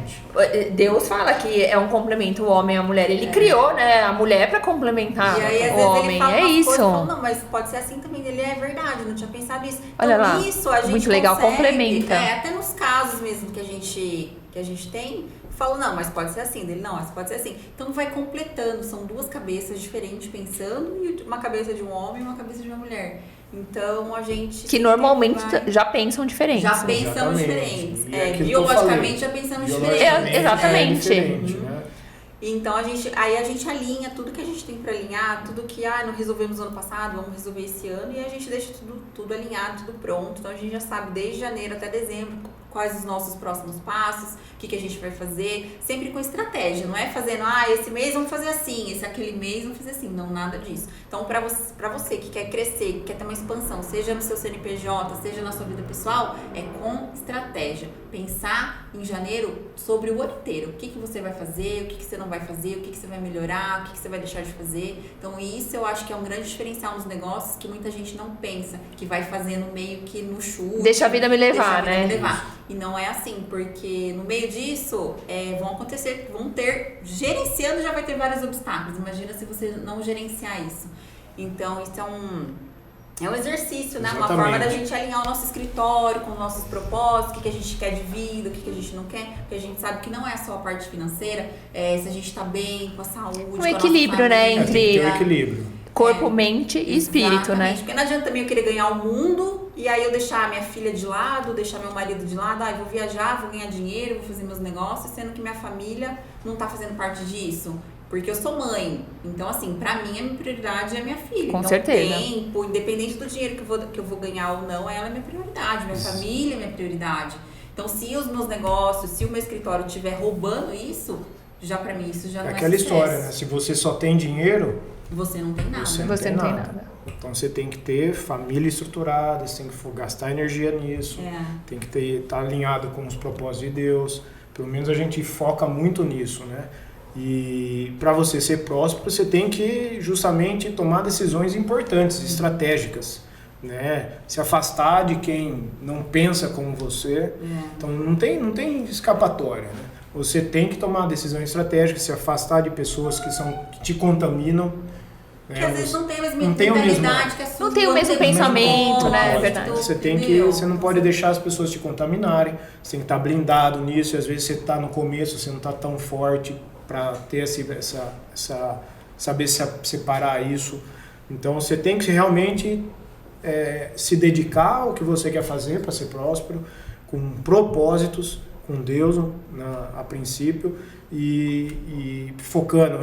Deus fala que é um complemento o homem e a mulher. Ele criou, né, a mulher pra complementar E aí, às o vezes, homem. ele fala É umas isso. coisas, eu falo, não, mas pode ser assim também. Ele é verdade, não tinha pensado nisso. Olha Então, lá, isso a gente muito legal, consegue, complementa. até nos casos mesmo que a gente tem, falo, não, mas pode ser assim. Dele, não, mas pode ser assim. Então vai completando, são duas cabeças diferentes pensando, e uma cabeça de um homem e uma cabeça de uma mulher. Então a gente. Que normalmente vai... já pensam diferentes. Já pensamos Exatamente. diferentes. E é aquilo que eu Biologicamente falei. já pensamos Biologicamente diferentes. Exatamente. É diferente, né? Então a gente alinha tudo que a gente tem para alinhar, tudo que não resolvemos no ano passado, vamos resolver esse ano, e a gente deixa tudo alinhado, tudo pronto. Então a gente já sabe desde janeiro até dezembro quais os nossos próximos passos, o que a gente vai fazer, sempre com estratégia, não é fazendo, esse mês vamos fazer assim, aquele mês vamos fazer assim, não, nada disso. Então para você que quer crescer, que quer ter uma expansão, seja no seu CNPJ, seja na sua vida pessoal, é com estratégia. Pensar em janeiro sobre o ano inteiro, o que você vai fazer, o que você não vai fazer, o que você vai melhorar, o que você vai deixar de fazer. Então isso eu acho que é um grande diferencial nos negócios que muita gente não pensa, que vai fazendo meio que no chute. Deixa a vida me levar, né? E não é assim, porque no meio disso vão ter, gerenciando já vai ter vários obstáculos. Imagina se você não gerenciar isso. Então isso é um exercício, né? Exatamente. Uma forma da gente alinhar o nosso escritório com os nossos propósitos, o que a gente quer de vida, o que a gente não quer, porque a gente sabe que não é só a parte financeira, se a gente tá bem com a saúde, Um equilíbrio, né, Tem que ter um equilíbrio. corpo, mente e espírito, Exatamente. né? Porque não adianta também eu querer ganhar o mundo e aí eu deixar minha filha de lado, deixar meu marido de lado, eu vou viajar, vou ganhar dinheiro, vou fazer meus negócios, sendo que minha família não tá fazendo parte disso. Porque eu sou mãe, então assim, pra mim a minha prioridade é a minha filha. Com então, certeza. Tempo, independente do dinheiro que eu vou ganhar ou não, ela é minha prioridade, minha família é minha prioridade. Então se os meus negócios, se o meu escritório estiver roubando isso, já pra mim isso já não é aquela sucesso. história, né? Se você só tem dinheiro, Você não tem nada. Você Você não tem nada. Então você tem que ter família estruturada, você tem que gastar energia nisso, tem que estar alinhado com os propósitos de Deus. Pelo menos a gente foca muito nisso, né? E para você ser próspero, você tem que justamente tomar decisões importantes, estratégicas, né? Se afastar de quem não pensa como você. Então não tem escapatória, né? Você tem que tomar decisões estratégicas, se afastar de pessoas que te contaminam. Porque às vezes não tem a mesma não tem o mesmo- mentalidade que a sua. Não tem o mesmo pensamento, né? É Lógico. verdade. Você não pode deixar as pessoas te contaminarem, você tem que estar blindado nisso, e às vezes você está no começo, você não está tão forte para ter saber separar isso. Então você tem que realmente se dedicar ao que você quer fazer para ser próspero, com propósitos, com Deus a princípio, e focando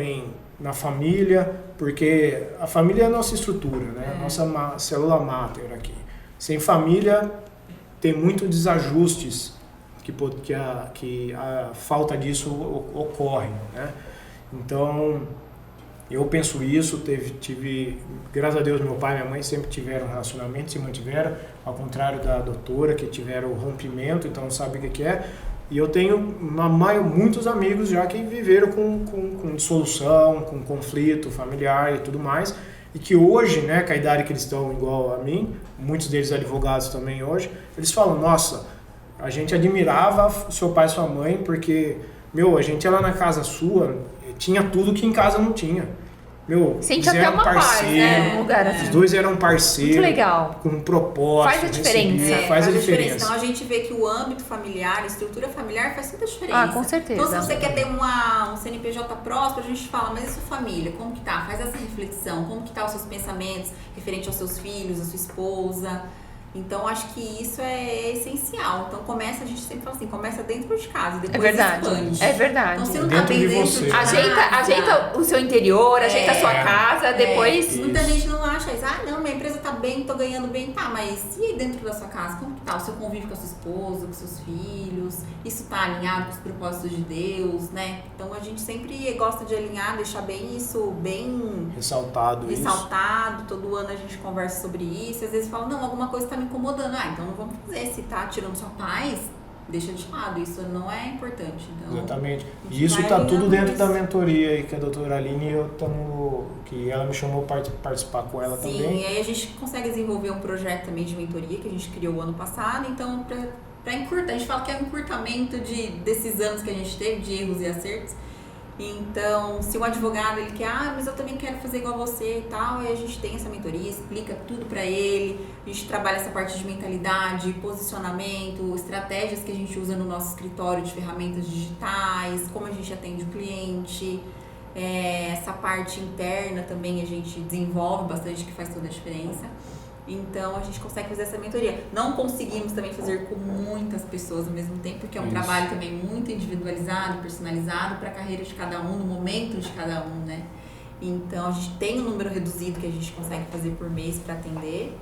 na família, porque a família é a nossa estrutura, né? A nossa célula máter aqui. Sem família tem muitos desajustes que a falta disso ocorre, né? Então eu penso isso, graças a Deus meu pai e minha mãe sempre tiveram relacionamento, se mantiveram, ao contrário da doutora que tiveram rompimento, então sabe o que é. E eu tenho muitos amigos já que viveram com dissolução, com conflito familiar e tudo mais, e que hoje, né, com a idade que eles estão igual a mim, muitos deles advogados também hoje, eles falam, nossa, a gente admirava o seu pai e sua mãe porque, a gente ia lá na casa sua, tinha tudo que em casa não tinha. Sente até uma paz, né? Um lugar assim. Os dois eram parceiros. Muito legal. Com um propósito. Faz a diferença. Faz a diferença. Então a gente vê que o âmbito familiar, a estrutura familiar faz toda a diferença. Com certeza. Então se você quer ter um CNPJ próspero, a gente fala, mas e sua família? Como que tá? Faz essa reflexão. Como que tá os seus pensamentos referente aos seus filhos, à sua esposa? Então, acho que isso é essencial. Então, a gente sempre fala assim, começa dentro de casa, depois expande. É verdade. Então, se não tá bem dentro de casa... Ajeita o seu interior, ajeita a sua casa, depois... Muita gente não acha isso. Não, minha empresa tá bem, tô ganhando bem. Tá, mas e aí dentro da sua casa? Como que tá o seu convívio com a sua esposa, com seus filhos? Isso tá alinhado com os propósitos de Deus, né? Então, a gente sempre gosta de alinhar, deixar bem isso, bem... Ressaltado. Todo ano a gente conversa sobre isso. Às vezes fala, não, alguma coisa tá me incomodando. Então não vamos fazer. Se tá tirando sua paz, deixa de lado, isso não é importante. Então, exatamente. E isso está tudo dentro da mentoria aí que a doutora Aline e eu estamos, que ela me chamou para participar com ela também. Sim, e aí a gente consegue desenvolver um projeto também de mentoria que a gente criou o ano passado, então para encurtar, a gente fala que é um encurtamento desses anos que a gente teve, de erros e acertos. Então, se o advogado ele quer, mas eu também quero fazer igual você e tal, aí a gente tem essa mentoria, explica tudo pra ele, a gente trabalha essa parte de mentalidade, posicionamento, estratégias que a gente usa no nosso escritório de ferramentas digitais, como a gente atende o cliente, essa parte interna também a gente desenvolve bastante, que faz toda a diferença. Então, a gente consegue fazer essa mentoria. Não conseguimos também fazer com muitas pessoas ao mesmo tempo, porque é um trabalho também muito individualizado, personalizado para a carreira de cada um, no momento de cada um, né? Então, a gente tem um número reduzido que a gente consegue fazer por mês para atender.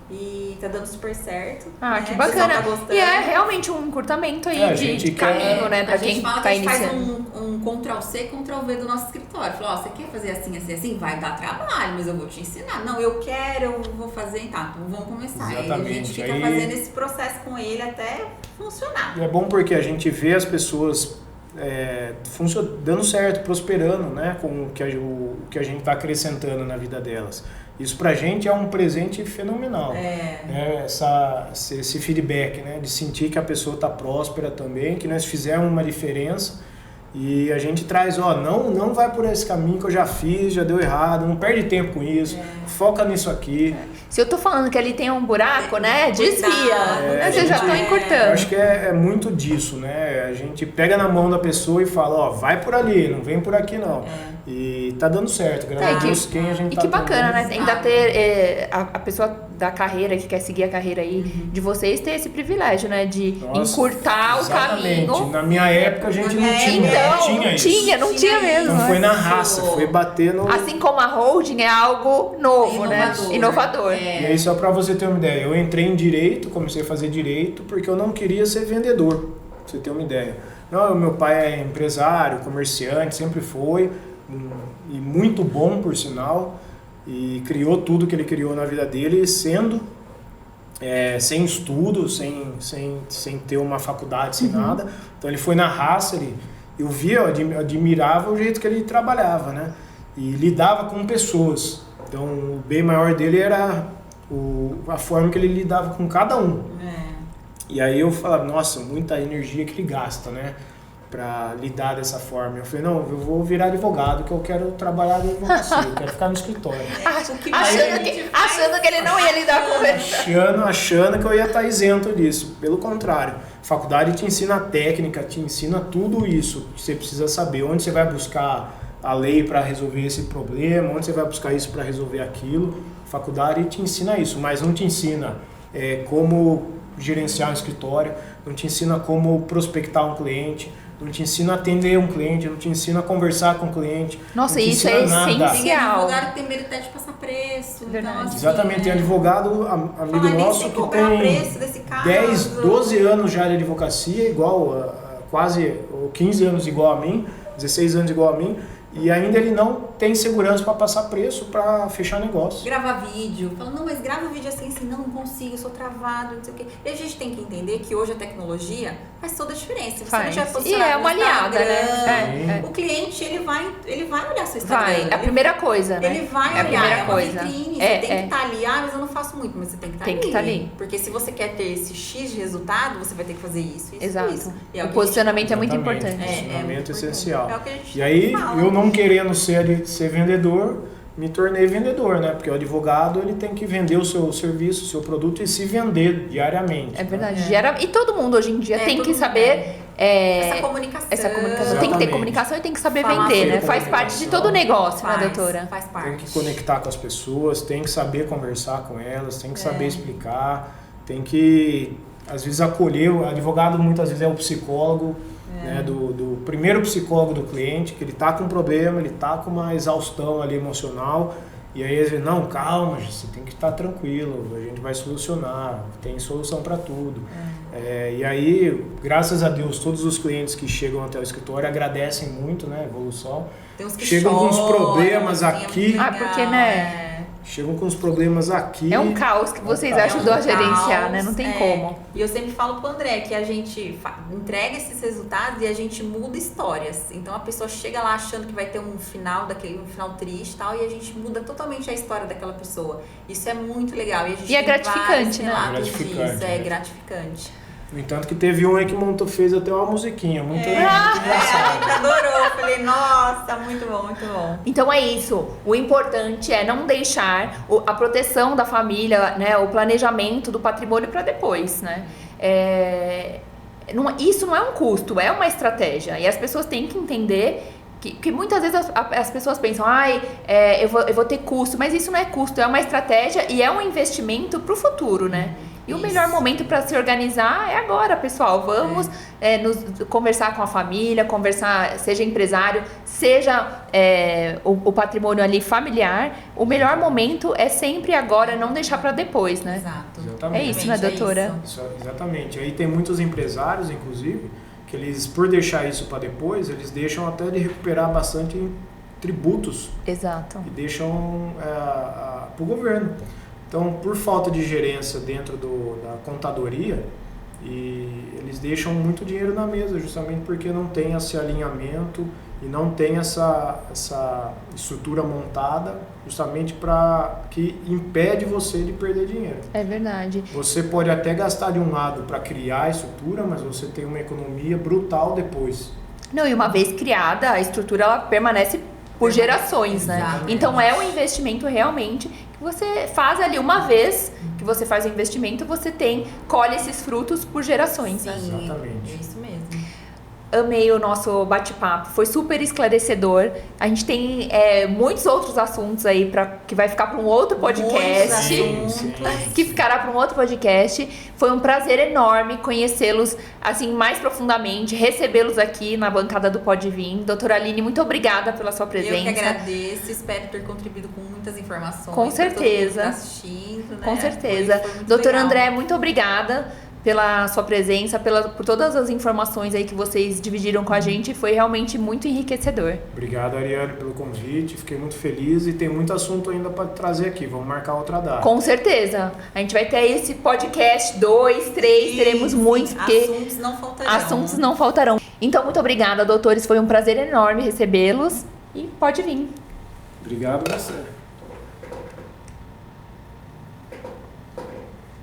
E tá dando super certo. Ah, né? que bacana. Tá e é realmente um encurtamento aí de caminho, né? Pra quem tá iniciando. A gente faz um Ctrl+C, Ctrl+V do nosso escritório. Fala, você quer fazer assim, assim, assim? Vai dar trabalho, mas eu vou te ensinar. Não, eu quero, eu vou fazer, tá, então vamos começar. Exatamente. E a gente fica fazendo esse processo com ele até funcionar. E é bom porque a gente vê as pessoas dando certo, prosperando, né? Com o que a gente tá acrescentando na vida delas. Isso pra gente é um presente fenomenal, né? Esse feedback, né? De sentir que a pessoa está próspera também, que nós fizemos uma diferença e a gente traz, não vai por esse caminho que eu já fiz, já deu errado, não perde tempo com isso, foca nisso aqui. Se eu tô falando que ali tem um buraco, né? Desvia, vocês já estão encurtando. Eu acho que é muito disso, né? A gente pega na mão da pessoa e fala, vai por ali, não vem por aqui não. E tá dando certo, graças a Deus, quem a gente tá. E que bacana, né? Ainda ter a pessoa da carreira, que quer seguir a carreira aí, de vocês ter esse privilégio, né? De encurtar o caminho. Na minha época a gente não tinha. Então, não tinha mesmo. Então foi na raça, foi bater no... Assim como a holding é algo novo, né? Inovador. E aí, só pra você ter uma ideia, eu entrei em direito, comecei a fazer direito, porque eu não queria ser vendedor, pra você ter uma ideia. Não, meu pai é empresário, comerciante, sempre foi, e muito bom, por sinal, e criou tudo que ele criou na vida dele, sendo sem estudo, sem ter uma faculdade, sem nada. Então ele foi na raça, eu admirava o jeito que ele trabalhava, né? E lidava com pessoas. Então o bem maior dele era a forma que ele lidava com cada um. E aí eu falava, nossa, muita energia que ele gasta, né? Pra lidar dessa forma. Eu falei, não, eu vou virar advogado, que eu quero trabalhar de advocacia, eu quero ficar no escritório. Achando que ele não ia lidar com isso. Achando que eu ia estar isento disso. Pelo contrário, a faculdade te ensina a técnica, te ensina tudo isso que você precisa saber. Onde você vai buscar a lei para resolver esse problema, onde você vai buscar isso para resolver aquilo. A faculdade te ensina isso, mas não te ensina como gerenciar um escritório, não te ensina como prospectar um cliente, não te ensina a atender um cliente, não te ensina a conversar com o cliente. Nossa, isso é essencial. Tem advogado que tem medo até de passar preço. Verdade. Então, assim, exatamente, tem advogado, amigo nosso, que tem 10, 12 anos já de advocacia, igual quase 15 anos igual a mim, 16 anos igual a mim, e ainda ele não tem segurança para passar preço, para fechar negócio. Gravar vídeo. Fala, não, mas grava o vídeo assim, não consigo, eu sou travado, não sei o quê. E a gente tem que entender que hoje a tecnologia faz toda a diferença. Você não tiver posicionado e é uma aliada, né? O cliente, ele vai olhar seu Instagram. É a primeira coisa, né? Ele vai olhar, uma vitrine. Você tem que estar ali. Mas eu não faço muito, mas você tem que estar ali. Tem que estar ali. Porque se você quer ter esse X de resultado, você vai ter que fazer isso. Exato. Isso. O posicionamento é muito importante. O posicionamento é essencial. É o que a gente e aí, fala. eu não querendo ser vendedor, me tornei vendedor, né? Porque o advogado, ele tem que vender o seu serviço, o seu produto e se vender diariamente. É verdade. E todo mundo hoje em dia tem que saber... essa comunicação. Tem que ter comunicação e tem que saber vender, né? Faz parte de todo o negócio, né, doutora? Faz parte. Tem que conectar com as pessoas, tem que saber conversar com elas, tem que saber explicar, tem que, às vezes, acolher. O advogado, muitas vezes, é o psicólogo, né, do primeiro psicólogo do cliente, que ele está com um problema, ele está com uma exaustão ali emocional, e aí ele diz, não, calma, você tem que estar tranquilo, a gente vai solucionar, tem solução para tudo. E aí, graças a Deus, todos os clientes que chegam até o escritório agradecem muito, né, a evolução. Tem uns que chegam com uns problemas aqui. Porque, né? chegam com os problemas aqui. É um caos que vocês caos. ajudou a É um gerenciar, caos, né? Não tem como. E eu sempre falo pro André que a gente entrega esses resultados e a gente muda histórias. Então a pessoa chega lá achando que vai ter um final triste e tal, e a gente muda totalmente a história daquela pessoa. Isso é muito legal. E, a gente é tem gratificante, né? Gratificante, disso. né? É gratificante. No entanto que teve um aí que fez até uma musiquinha, muito A engraçado. gente adorou. Eu falei, nossa, muito bom, muito bom. Então é isso. O importante é não deixar a proteção da família, né, o planejamento do patrimônio para depois, né? Isso não é um custo, é uma estratégia. E as pessoas têm que entender que muitas vezes as pessoas pensam, eu vou ter custo, mas isso não é custo, é uma estratégia e é um investimento para o futuro, né? E o melhor momento para se organizar é agora, pessoal. Vamos conversar com a família, seja empresário, seja o patrimônio ali familiar. O melhor momento é sempre agora, não deixar para depois, né? Exato. Exatamente. É isso, né, doutora? Exatamente. Aí tem muitos empresários, inclusive, que eles, por deixar isso para depois, eles deixam até de recuperar bastante tributos. Exato. E deixam para o governo. Então, por falta de gerência dentro da contadoria, e eles deixam muito dinheiro na mesa, justamente porque não tem esse alinhamento e não tem essa estrutura montada, justamente para que impede você de perder dinheiro. É verdade. Você pode até gastar de um lado para criar a estrutura, mas você tem uma economia brutal depois. Não, e uma vez criada, a estrutura ela permanece por gerações, né? Exatamente. Então é um investimento realmente que você faz ali uma vez que você faz o investimento, você colhe esses frutos por gerações. Sim, Exatamente. é isso mesmo. Amei o nosso bate-papo, foi super esclarecedor. A gente tem muitos outros assuntos aí que vai ficar para um outro podcast. Sim. Que ficará para um outro podcast. Foi um prazer enorme conhecê-los assim mais profundamente, recebê-los aqui na bancada do Pode Vir. Doutora Aline, muito obrigada pela sua presença. Eu que agradeço, espero ter contribuído com muitas informações. Com certeza. Pra todo mundo que tá assistindo, né? Com certeza. Foi muito Doutor legal. André, muito obrigada pela sua presença, por todas as informações aí que vocês dividiram com a gente. Foi realmente muito enriquecedor. Obrigado, Ariane, pelo convite. Fiquei muito feliz e tem muito assunto ainda para trazer aqui. Vamos marcar outra data. Com certeza. A gente vai ter esse podcast 2, 3, teremos muitos, porque assuntos não faltarão. Então, muito obrigada, doutores. Foi um prazer enorme recebê-los e pode vir. Obrigado a você.